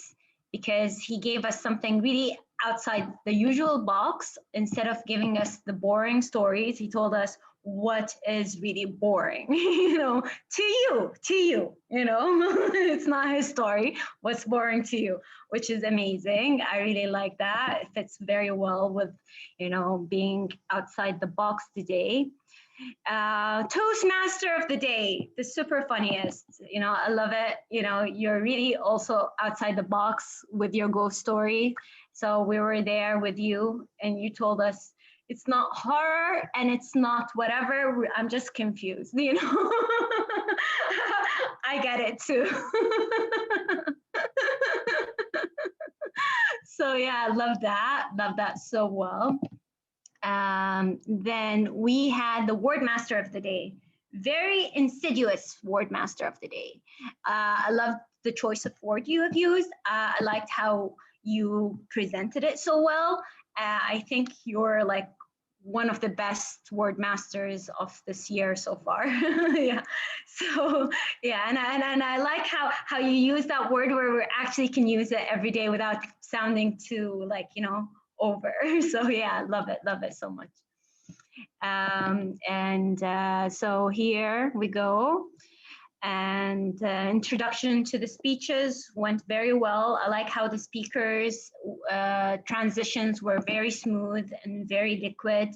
because he gave us something really outside the usual box. Instead of giving us the boring stories, he told us what is really boring, you know, to you, you know. It's not his story, what's boring to you, which is amazing. I really like that. It fits very well with, you know, being outside the box today. Toastmaster of the day, the super funniest, you know, I love it. You know, you're really also outside the box with your ghost story. So we were there with you and you told us it's not horror and it's not whatever, I'm just confused, you know. I get it too. So yeah, I love that so well. Then we had the word master of the day, very insidious word master of the day. I loved the choice of word you have used. I liked how you presented it so well. I think you're like one of the best word masters of this year so far. Yeah. So yeah, and I like how you use that word where we actually can use it every day without sounding too like, you know, over. So yeah, love it so much. So here we go. And introduction to the speeches went very well. I like how the speakers' transitions were very smooth and very liquid,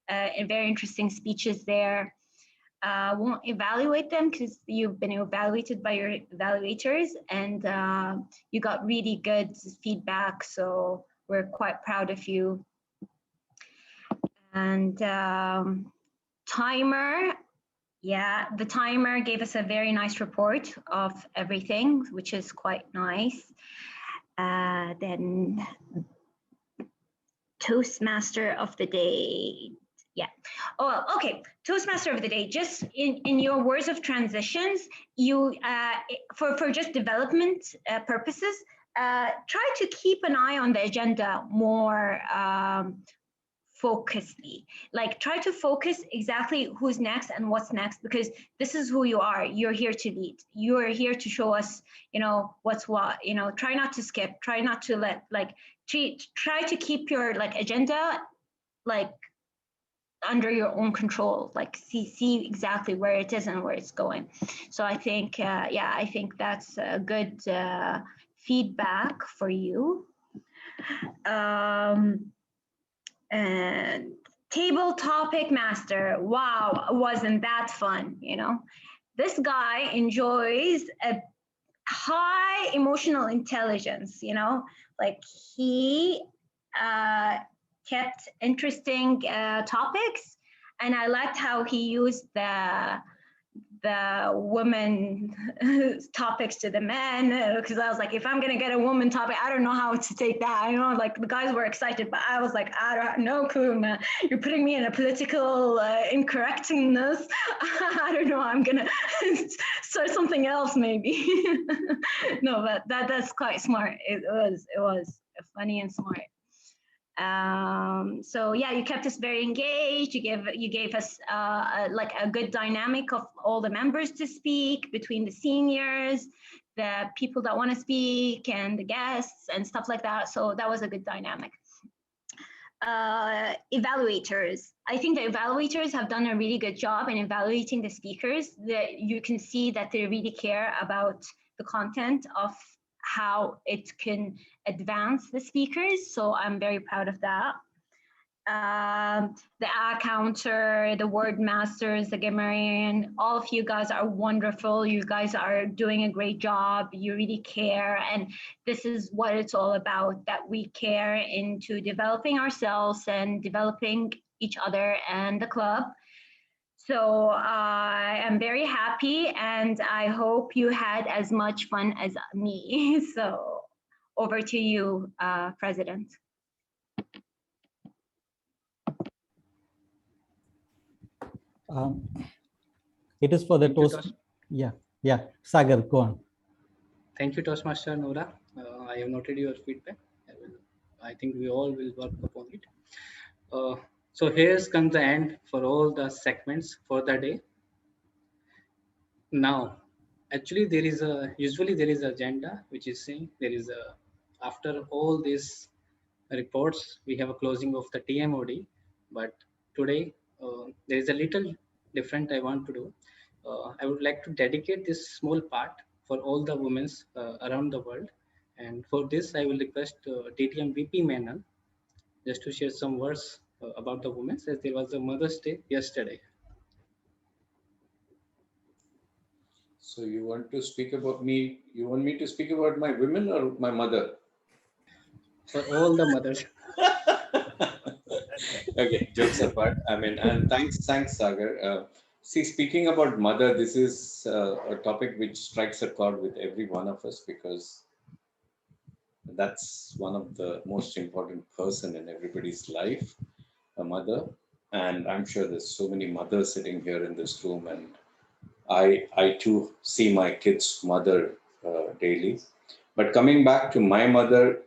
and very interesting speeches there. Won't evaluate them because you've been evaluated by your evaluators, and you got really good feedback. So we're quite proud of you. And timer. Yeah, the timer gave us a very nice report of everything, which is quite nice. Then Toastmaster of the day. Yeah. Oh, okay. Toastmaster of the day. Just in your words of transitions, you for just development purposes, try to keep an eye on the agenda more focusedly. Like try to focus exactly who's next and what's next, because this is who you are. You're here to lead. You're here to show us, you know, what's what. You know, try not to skip. Try not to let like try to keep your like agenda like under your own control, like see exactly where it is and where it's going. So I think, yeah, I think that's a good feedback for you. And table topic master, wow, wasn't that fun? You know, this guy enjoys a high emotional intelligence, you know, like he kept interesting topics, and I liked how he used the woman topics to the men, because I was like, if I'm gonna get a woman topic, I don't know how to take that. I know like the guys were excited, but I was like, I don't have no clue, man. You're putting me in a political incorrectness. I don't know. I'm gonna start something else maybe. No, but that's quite smart. It was funny and smart. So yeah, you kept us very engaged. You gave us like a good dynamic of all the members to speak between the seniors, the people that want to speak, and the guests and stuff like that. So that was a good dynamic. Evaluators. I think the evaluators have done a really good job in evaluating the speakers. That you can see that they really care about the content of how it can advance the speakers. So I'm very proud of that. The ad counter, the word masters, the grammarian, all of you guys are wonderful. You guys are doing a great job. You really care. And this is what it's all about, that we care into developing ourselves and developing each other and the club. So I am very happy, and I hope you had as much fun as me. So over to you, President. It is for the toast. Yeah, Sagar, go on. Thank you, Toastmaster Nora. I have noted your feedback. I think we all will work upon it. So here's comes the end for all the segments for the day. Now, actually, usually there is agenda which is saying there is after all these reports we have a closing of the TMOD, but today there is a little different I want to do. I would like to dedicate this small part for all the women around the world, and for this I will request DTM VP Menon just to share some words about the women, as there was a Mother's Day yesterday. So you want to speak about me? You want me to speak about my women or my mother? For all the mothers. Okay, jokes apart. I mean, and thanks, Sagar. See, speaking about mother, this is a topic which strikes a chord with every one of us, because that's one of the most important person in everybody's life, a mother. And I'm sure there's so many mothers sitting here in this room, and I too see my kid's mother daily. But coming back to my mother,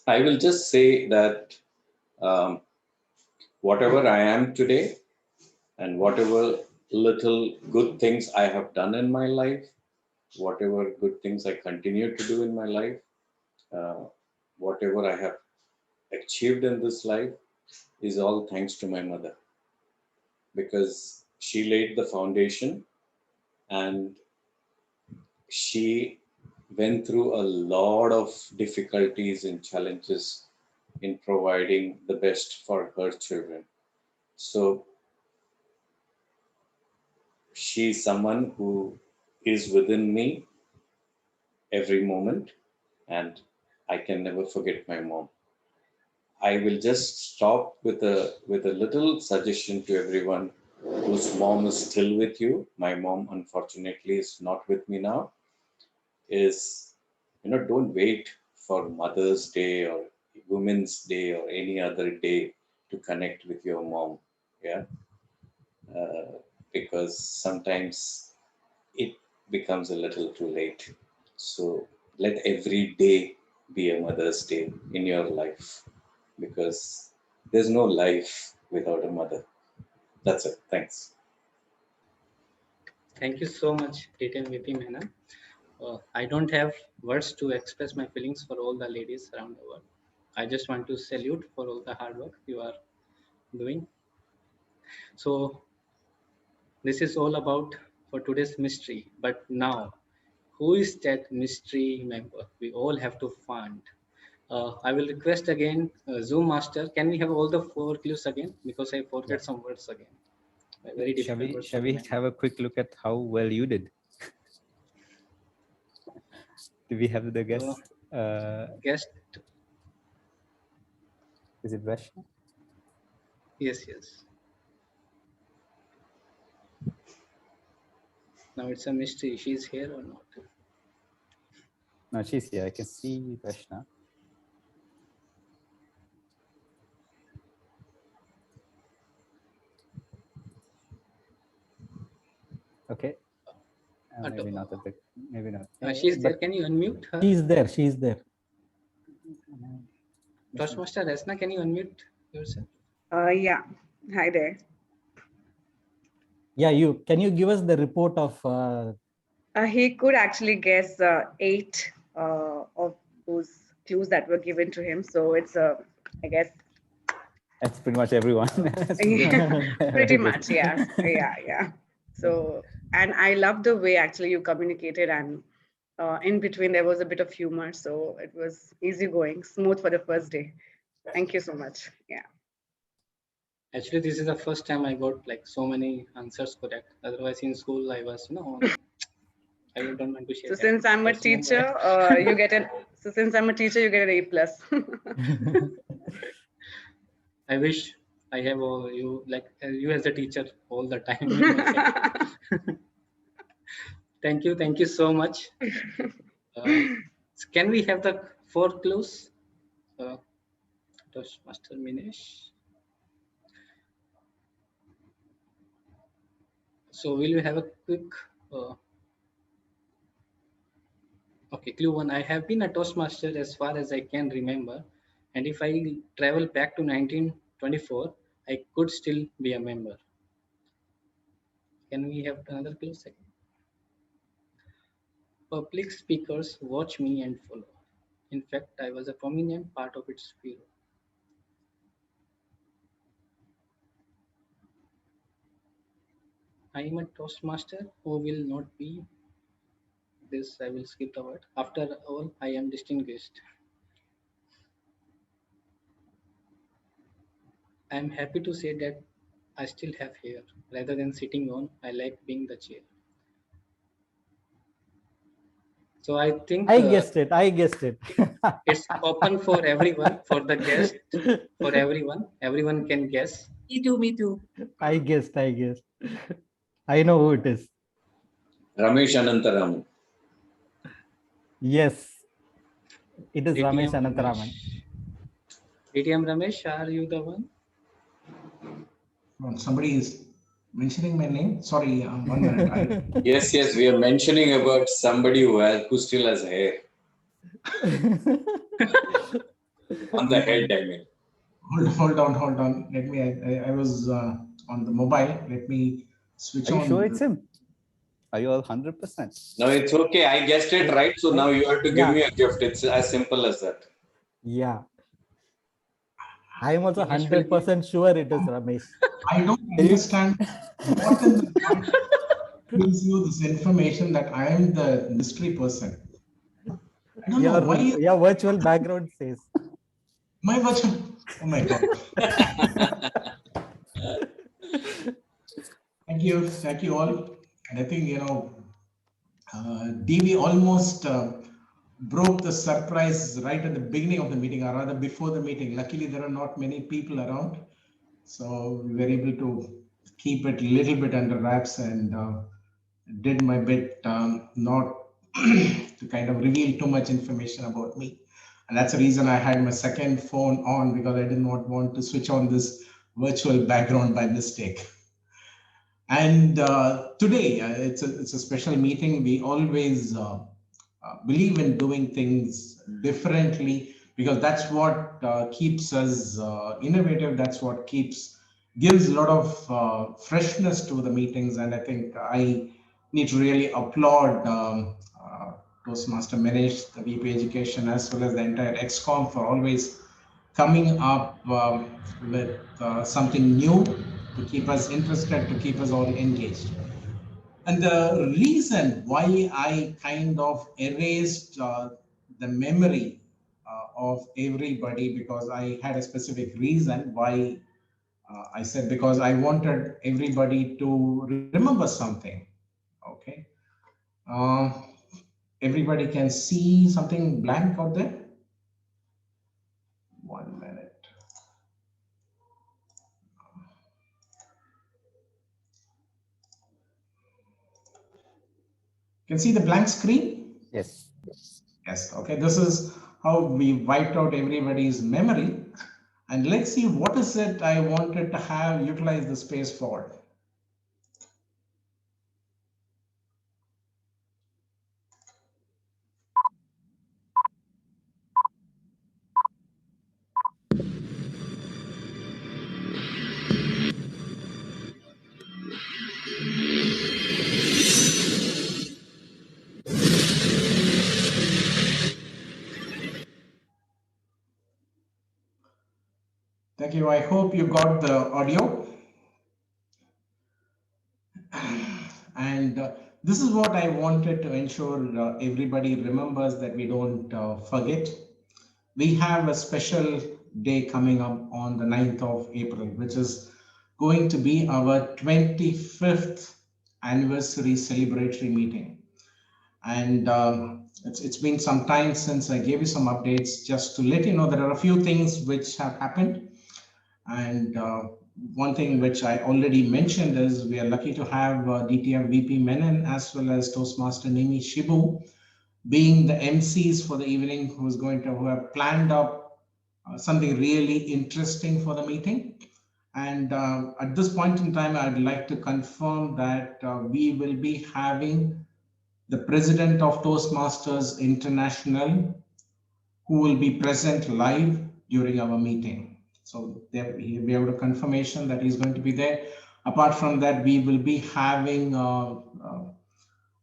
I will just say that whatever I am today and whatever little good things I have done in my life, whatever good things I continue to do in my life, whatever I have achieved in this life is all thanks to my mother, because she laid the foundation and she went through a lot of difficulties and challenges in providing the best for her children. So she's someone who is within me every moment, and I can never forget my mom. I will just stop with a little suggestion to everyone whose mom is still with you. My mom, unfortunately, is not with me now. Is, don't wait for Mother's Day or Women's Day or any other day to connect with your mom. Yeah, because sometimes it becomes a little too late. So let every day be a Mother's Day in your life, because there's no life without a mother. That's it. Thanks. Thank you so much, DTM VP Menon. I don't have words to express my feelings for all the ladies around the world. I just want to salute for all the hard work you are doing. So this is all about for today's mystery. But now, who is that mystery member? We all have to find. I will request again, Zoom Master, can we have all the 4 clues again? Because I forget some words again. Very difficult words. Shall we have a quick look at how well you did? Do we have the guest? Guest. Is it Vashna? Yes. Now it's a mystery. She's here or not? No, she's here. I can see Vashna. Okay. Maybe not. Maybe not. She's there. Can you unmute her? She's there. Toastmaster Resna, can you unmute yourself? Yeah. Hi there. Yeah, can you give us the report of He could actually guess 8 of those clues that were given to him. So it's, I guess, That's pretty much everyone. pretty much, yes. Yeah. So, and I love the way actually you communicated, and in between there was a bit of humor. So it was easygoing, smooth for the first day. Thank you so much. Yeah. Actually, this is the first time I got like so many answers correct. Otherwise, in school, I was, I don't want to share. So since I'm a teacher, you get an. So since I'm a teacher, you get an A plus. I wish I have all you like you as a teacher all the time. Thank you so much. Can we have the 4 clues? Toastmaster Minesh. So will you have a quick? Okay, clue 1. I have been a Toastmaster as far as I can remember, and if I travel back to 1924, I could still be a member. Can we have another clue? Second. Public speakers watch me and follow. In fact, I was a prominent part of its bureau. I am a Toastmaster who will not be this. I will skip the word. After all, I am distinguished. I am happy to say that I still have hair. Rather than sitting on, I like being the chair. So I think I guessed it. It's open for everyone, for the guest, for everyone. Everyone can guess. Me too. I guessed. I know who it is. Ramesh Anantaraman. Yes, it is DTM Ramesh Anantaraman. DTM Ramesh, are you the one? Somebody is mentioning my name. Sorry, 1 minute. Yes, we are mentioning about somebody who still has hair. On the head, I mean. Hold on. Let me. I was on the mobile. Let me switch on. Are you sure it's him? Are you all 100%? No, it's okay. I guessed it right. So now you have to give me a gift. It's as simple as that. Yeah. I am also 100% sure it is Ramesh. I don't understand what in the world gives you this information that I am the mystery person. I don't know why. Your virtual background says. My virtual. Oh my God. Thank you all. And I think, DV almost broke the surprise right at the beginning of the meeting, or rather before the meeting. Luckily, there are not many people around. So we were able to keep it a little bit under wraps and did my bit not to kind of reveal too much information about me. And that's the reason I had my second phone on, because I did not want to switch on this virtual background by mistake. And today, it's a special meeting. We always believe in doing things differently, because that's what keeps us innovative. That's what gives a lot of freshness to the meetings. And I think I need to really applaud Toastmaster Manish, the VP Education, as well as the entire XCOM for always coming up with something new to keep us interested, to keep us all engaged. And the reason why I kind of erased the memory of everybody, because I had a specific reason why I said, because I wanted everybody to remember something. Okay. Everybody can see something blank out there. 1 minute. Can see the blank screen? Yes. Yes. Okay. This is how we wiped out everybody's memory. And let's see what is it I wanted to have utilize the space for. Thank you. I hope you got the audio. And this is what I wanted to ensure everybody remembers, that we don't forget. We have a special day coming up on the 9th of April, which is going to be our 25th anniversary celebratory meeting. And it's been some time since I gave you some updates. Just to let you know, there are a few things which have happened. And one thing which I already mentioned is we are lucky to have DTM VP Menon as well as Toastmaster Nimi Shibu being the MCs for the evening, who have planned up something really interesting for the meeting. And at this point in time, I'd like to confirm that we will be having the president of Toastmasters International, who will be present live during our meeting. So there, we have a confirmation that he's going to be there. Apart from that, we will be having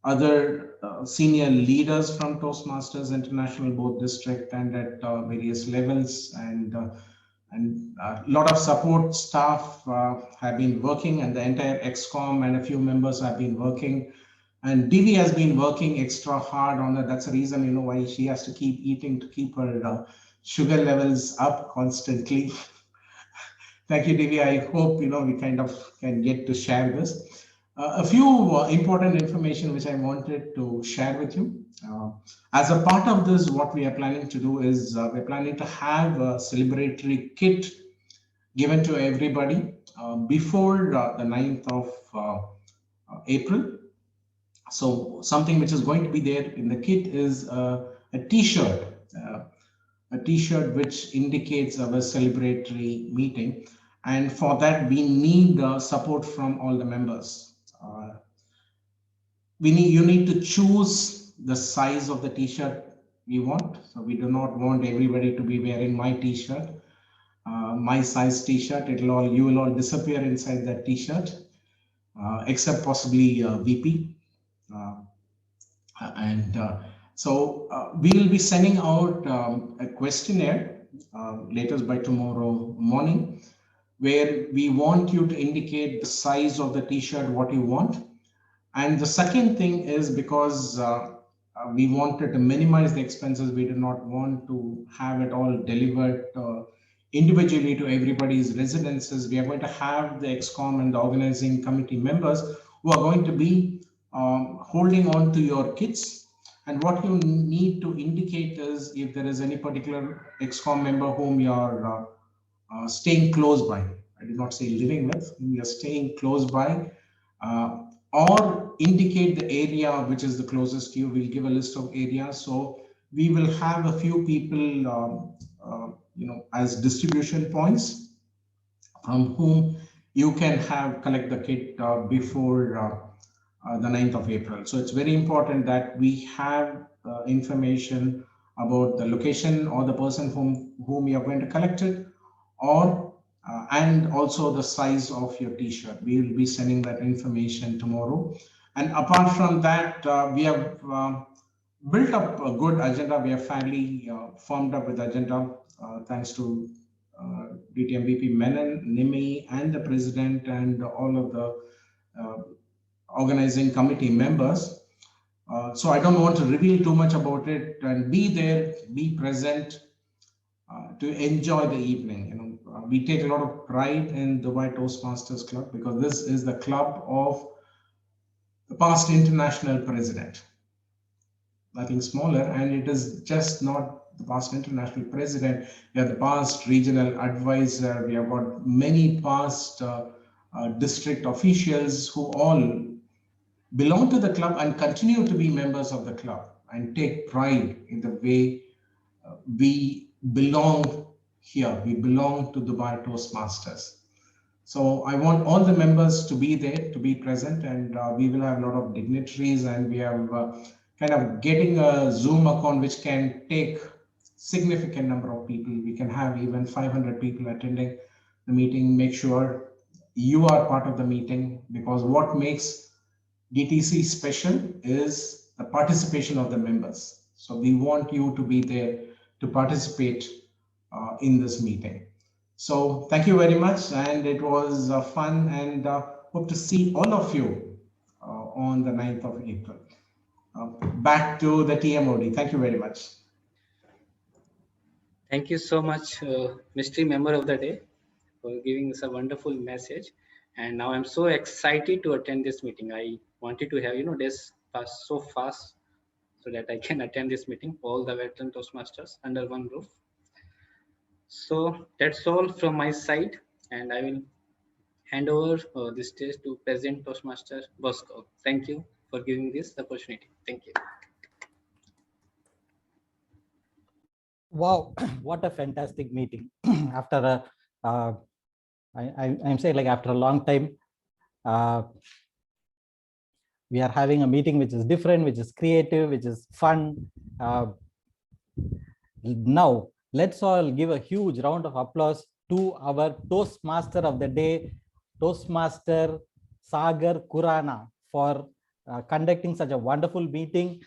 other senior leaders from Toastmasters International, both district and at various levels, and a lot of support staff have been working, and the entire ExCom and a few members have been working. And Divi has been working extra hard on it. That's the reason, you know, why she has to keep eating to keep her sugar levels up constantly. Thank you, Divi. I hope, you know, we kind of can get to share this. A few important information which I wanted to share with you. As a part of this, what we are planning to do is we're planning to have a celebratory kit given to everybody before the 9th of April. So something which is going to be there in the kit is a t-shirt, which indicates our celebratory meeting. And for that, we need support from all the members. You need to choose the size of the t-shirt we want. So we do not want everybody to be wearing my t-shirt, my size t-shirt. You will all disappear inside that t-shirt, except possibly VP. So we will be sending out a questionnaire latest by tomorrow morning, where we want you to indicate the size of the t-shirt, what you want. And the second thing is, because we wanted to minimize the expenses, we do not want to have it all delivered individually to everybody's residences. We are going to have the ExCom and the organizing committee members who are going to be holding on to your kits. And what you need to indicate is if there is any particular ExCom member whom you are staying close by. I did not say living with, we are staying close by, or indicate the area which is the closest to you. We'll give a list of areas. So we will have a few people, as distribution points from whom you can collect the kit before the 9th of April. So it's very important that we have information about the location or the person from whom you are going to collect it, or and also the size of your t-shirt. We will be sending that information tomorrow. And apart from that, we have built up a good agenda. We are finally formed up with agenda thanks to DTM VP Menon, Nimi, and the president, and all of the organizing committee members. So I don't want to reveal too much about it, and be there, be present to enjoy the evening. We take a lot of pride in Dubai Toastmasters Club, because this is the club of the past international president. Nothing smaller, and it is just not the past international president. We have the past regional advisor. We have got many past district officials who all belong to the club and continue to be members of the club, and take pride in the way we belong here. We belong to Dubai Toastmasters. So I want all the members to be there, to be present, and we will have a lot of dignitaries, and we have kind of getting a Zoom account which can take significant number of people. We can have even 500 people attending the meeting. Make sure you are part of the meeting, because what makes DTC special is the participation of the members. So we want you to be there to participate in this meeting. So thank you very much, and it was fun, and hope to see all of you on the 9th of April. Back to the TMOD. Thank you very much. Thank you so much, mystery member of the day, for giving us a wonderful message. And now I'm so excited to attend this meeting. I wanted to have, this pass so fast so that I can attend this meeting, all the veteran Toastmasters under one roof. So that's all from my side, and I will hand over the stage to President Toastmaster Bosco. Thank you for giving this opportunity. Thank you. Wow, what a fantastic meeting. After I'm saying, like, after a long time, we are having a meeting which is different, which is creative, which is fun. Now, let's all give a huge round of applause to our Toastmaster of the day, Toastmaster Sagar Kurana, for conducting such a wonderful meeting.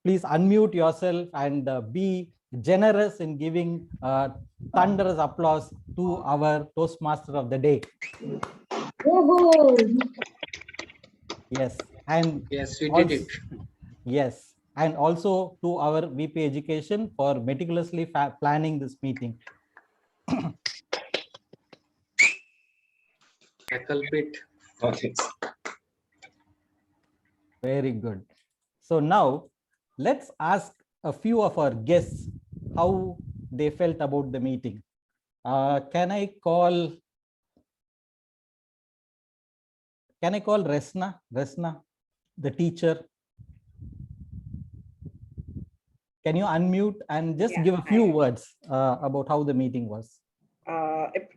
Please unmute yourself and be generous in giving thunderous applause to our Toastmaster of the day. Yes, and yes, we also, did it. Yes, and also to our VP Education for meticulously planning this meeting. Culprit. Very good. So now let's ask a few of our guests how they felt about the meeting. Can I call Resna, the teacher? Can you unmute and just give a few words about how the meeting was?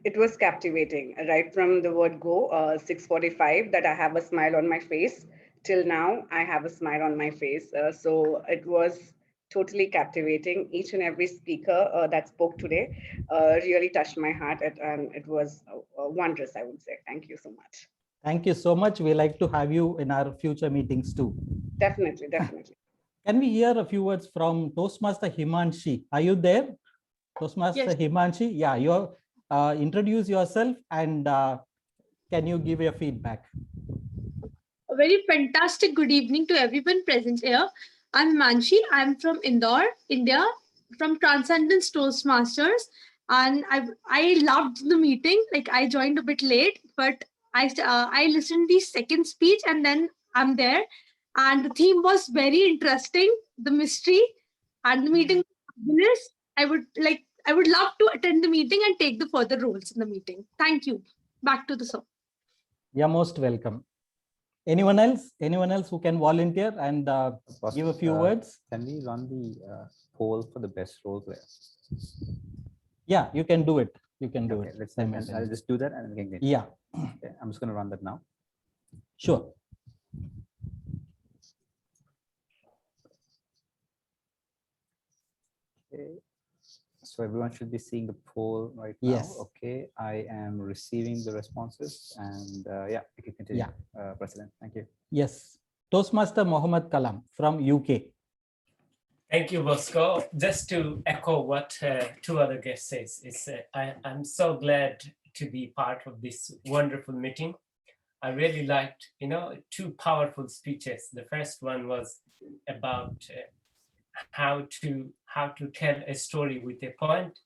It was captivating, right from the word go, 6:45, that I have a smile on my face. Till now, I have a smile on my face. So it was totally captivating. Each and every speaker that spoke today really touched my heart, and it was wondrous, I would say. Thank you so much. Thank you so much. We like to have you in our future meetings too. Definitely, definitely. Can we hear a few words from Toastmaster Himanshi? Are you there? Toastmaster yes. Himanshi, yeah, you introduce yourself and can you give your feedback? A very fantastic good evening to everyone present here. I'm Himanshi. I'm from Indore, India, from Transcendence Toastmasters, and I loved the meeting. Like, I joined a bit late, but I listened to the second speech and then I'm there. And the theme was very interesting, the mystery, and the meeting was fabulous. I would love to attend the meeting and take the further roles in the meeting. Thank you. Back to the show. You're most welcome. Anyone else? Anyone else who can volunteer and give a few words? Can we run the poll for the best role player? Yeah, you can do it. You can do it. Let's I'll just do that and we can get yeah. Okay, I'm just going to run that now. Sure. Okay. So everyone should be seeing the poll right now. Yes. Okay, I am receiving the responses and yeah, we can continue. Yeah. President, thank you. Yes. Toastmaster Mohammed Kalam from UK. Thank you, Bosco. Just to echo what two other guests says, I'm so glad to be part of this wonderful meeting. I really liked, two powerful speeches. The first one was about how to tell a story with a point.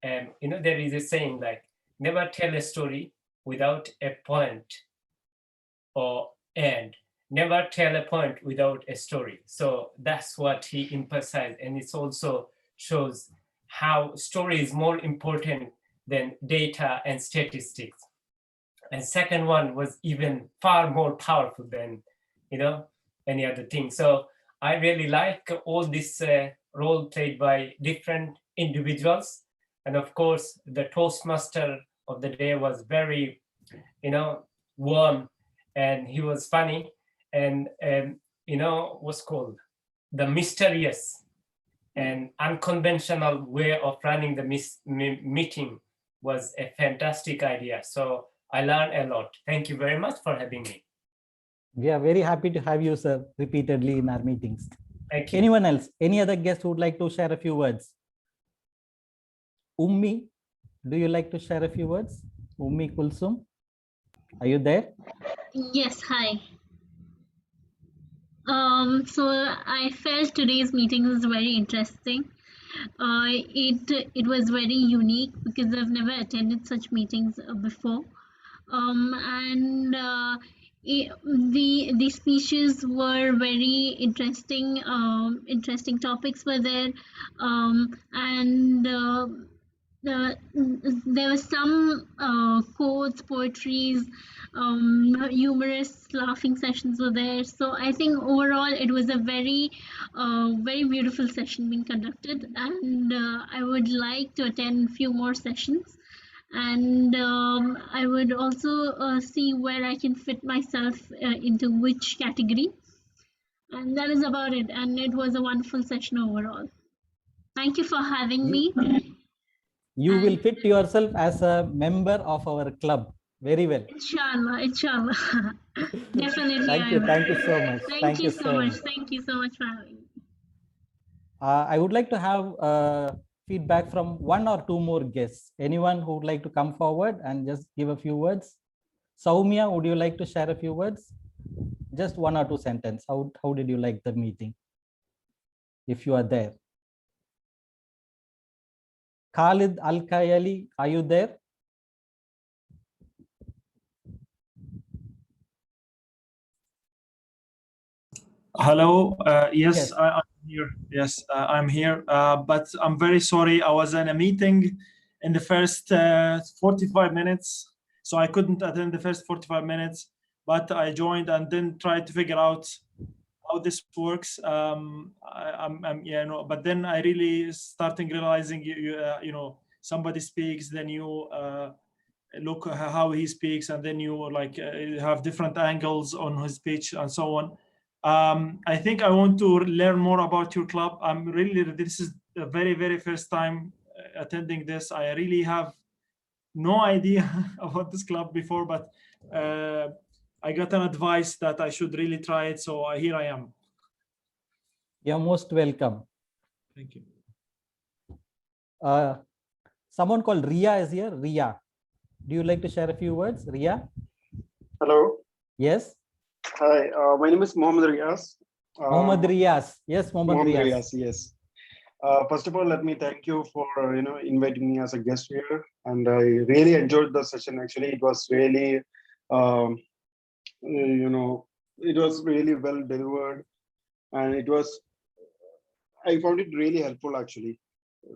There is a saying like, never tell a story without a point, or and never tell a point without a story. So that's what he emphasized. And it also shows how story is more important than data and statistics. And second one was even far more powerful than, any other thing. So I really like all this role played by different individuals. And of course, the Toastmaster of the day was very, warm, and he was funny. And, what's called the mysterious and unconventional way of running the meeting was a fantastic idea. So I learned a lot. Thank you very much for having me. We are very happy to have you, sir, repeatedly in our meetings. Thank you. Anyone else? Any other guest who would like to share a few words? Ummi? do you like to share a few words? Ummi Kulsum, are you there? Yes, hi. So I felt today's meeting was very interesting. It was very unique because I've never attended such meetings before. And the speeches were very interesting. Interesting topics were there, and there were some quotes, poetries, humorous laughing sessions were there. So I think overall it was a very beautiful session being conducted, and I would like to attend a few more sessions. And I would also see where I can fit myself into which category. And that is about it. And it was a wonderful session overall. Thank you for having me. You will fit yourself as a member of our club very well. Inshallah, inshallah. Definitely. Thank you so much. Thank you so much. Thank you so much for having me. I would like to have feedback from one or two more guests. Anyone who would like to come forward and just give a few words? Saumya, would you like to share a few words? Just one or two sentences. How did you like the meeting? If you are there. Khalid Al-Khayali, are you there? Hello. Yes. I'm here. Yes, I'm here. But I'm very sorry. I was in a meeting in the first 45 minutes, so I couldn't attend the first 45 minutes. But I joined and then tried to figure out how this works. But then I really starting realizing somebody speaks, then you look how he speaks, and then you like have different angles on his speech and so on. I think I want to learn more about your club. This is the very first time attending this. I really have no idea about this club before, but I got an advice that I should really try it. So here I am. You're most welcome. Thank you. Someone called Ria is here. Ria, do you like to share a few words? Ria? Hello. Yes. Hi, my name is Mohammed Riaz. Mohammed Riaz. Yes, Mohammed Riaz. Yes. First of all, let me thank you for inviting me as a guest here, and I really enjoyed the session. Actually, it was really it was really well delivered, and I found it really helpful actually.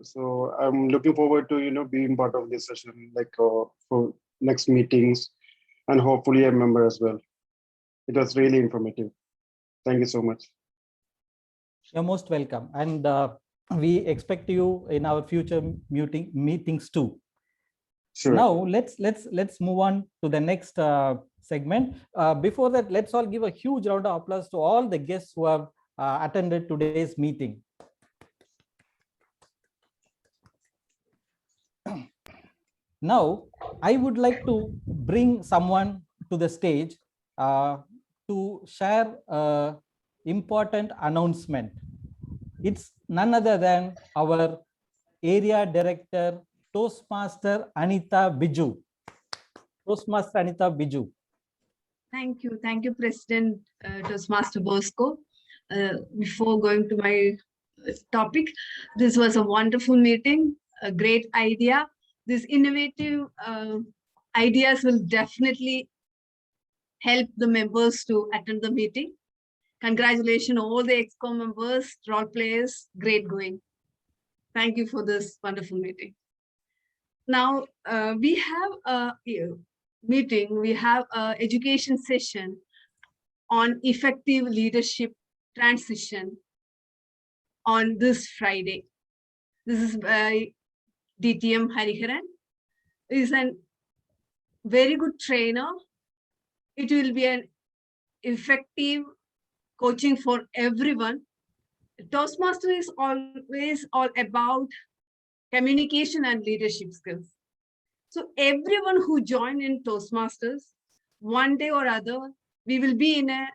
So I'm looking forward to being part of this session, like for next meetings, and hopefully a member as well. It was really informative. Thank you so much. You're most welcome, and we expect you in our future meetings too. Sure. Now let's move on to the next segment. Before that, let's all give a huge round of applause to all the guests who have attended today's meeting. Now, I would like to bring someone to the stage to share an important announcement. It's none other than our area director, Toastmaster Anita Biju. Toastmaster Anita Biju. Thank you, President Toastmaster Bosco. Before going to my topic, this was a wonderful meeting, a great idea. These innovative ideas will definitely help the members to attend the meeting. Congratulations, all the EXCO members, role players, great going. Thank you for this wonderful meeting. Now, we have a meeting, we have an education session on effective leadership transition on this Friday. This is by DTM Hariharan. He is a very good trainer. It will be an effective coaching for everyone. Toastmaster is always all about communication and leadership skills. So everyone who join in Toastmasters, one day or other, we will be in a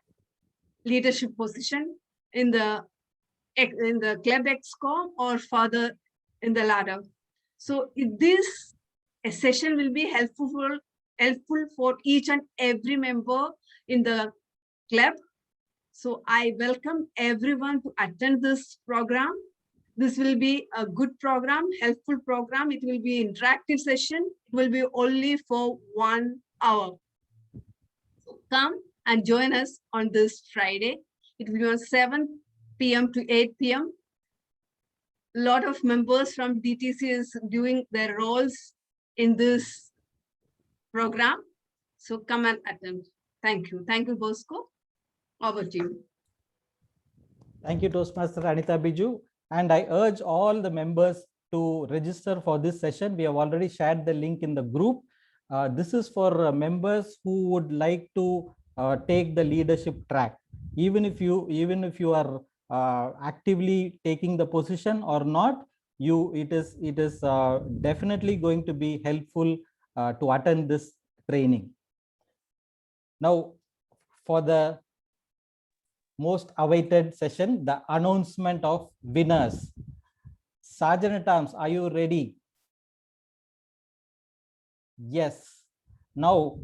leadership position in the club EXCOM or further in the ladder. So this a session will be helpful for each and every member in the club. So I welcome everyone to attend this program. This will be a good program, helpful program. It will be interactive session. It will be only for 1 hour. So come and join us on this Friday. It will be on 7 p.m. to 8 p.m. A lot of members from DTC is doing their roles in this program. So come and attend. Thank you. Thank you, Bosco. Over to you. Thank you, Toastmaster Anita Biju. And I urge all the members to register for this session. We have already shared the link in the group. This is for members who would like to take the leadership track. Even if you are actively taking the position or not, it is definitely going to be helpful to attend this training. Now, for the most awaited session, the announcement of winners. Sergeant at Arms, are you ready? Yes. Now,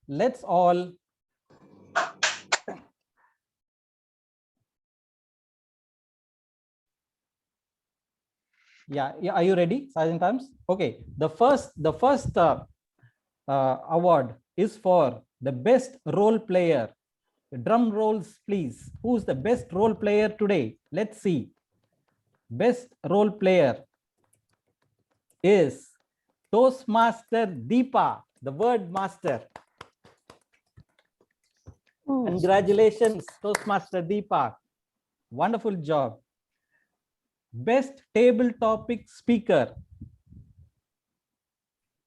let's all yeah, are you ready, Sergeant Arms? Okay, the first award is for the best role player. Drum rolls, please. Who's the best role player today? Let's see. Best role player is Toastmaster Deepa, the word master. Congratulations, Toastmaster Deepa. Wonderful job. Best table topic speaker.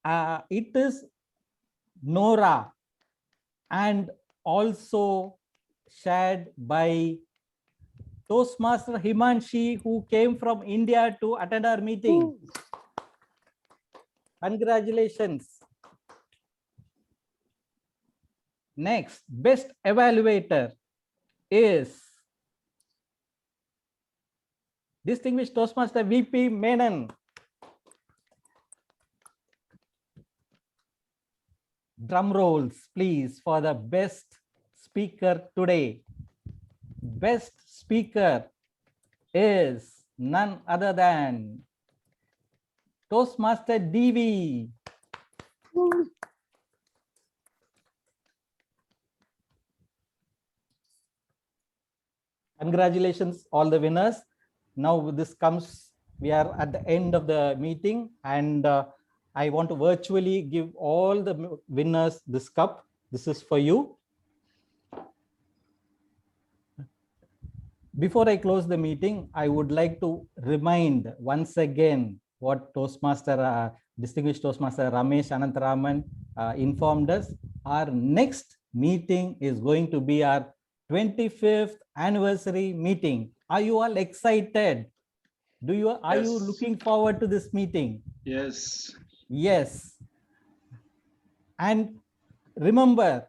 It is Nora, and also shared by Toastmaster Himanshi, who came from India to attend our meeting. Congratulations. Next, best evaluator is distinguished Toastmaster VP Menon. Drum rolls, please, for the best speaker today. Best speaker is none other than Toastmaster DV. Congratulations, all the winners. Now this comes, we are at the end of the meeting, and I want to virtually give all the winners this cup. This is for you. Before I close the meeting, I would like to remind once again what Toastmaster, distinguished Toastmaster Ramesh Anantaraman informed us. Our next meeting is going to be our 25th anniversary meeting. Are you all excited? Are you looking forward to this meeting? Yes. Yes. And remember,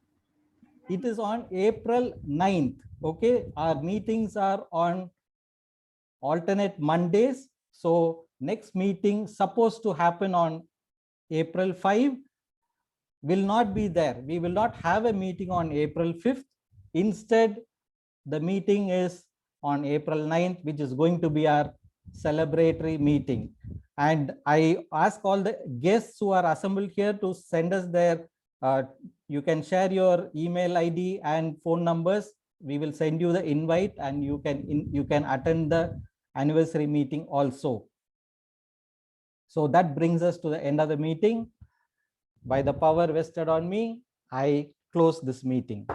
it is on April 9th. Okay, our meetings are on alternate Mondays. So next meeting supposed to happen on April 5 will not be there. We will not have a meeting on April 5th. Instead, the meeting is on April 9th, which is going to be our celebratory meeting. And I ask all the guests who are assembled here to send us their, you can share your email ID and phone numbers. We will send you the invite, and you can attend the anniversary meeting also. So that brings us to the end of the meeting. By the power vested on me, I close this meeting.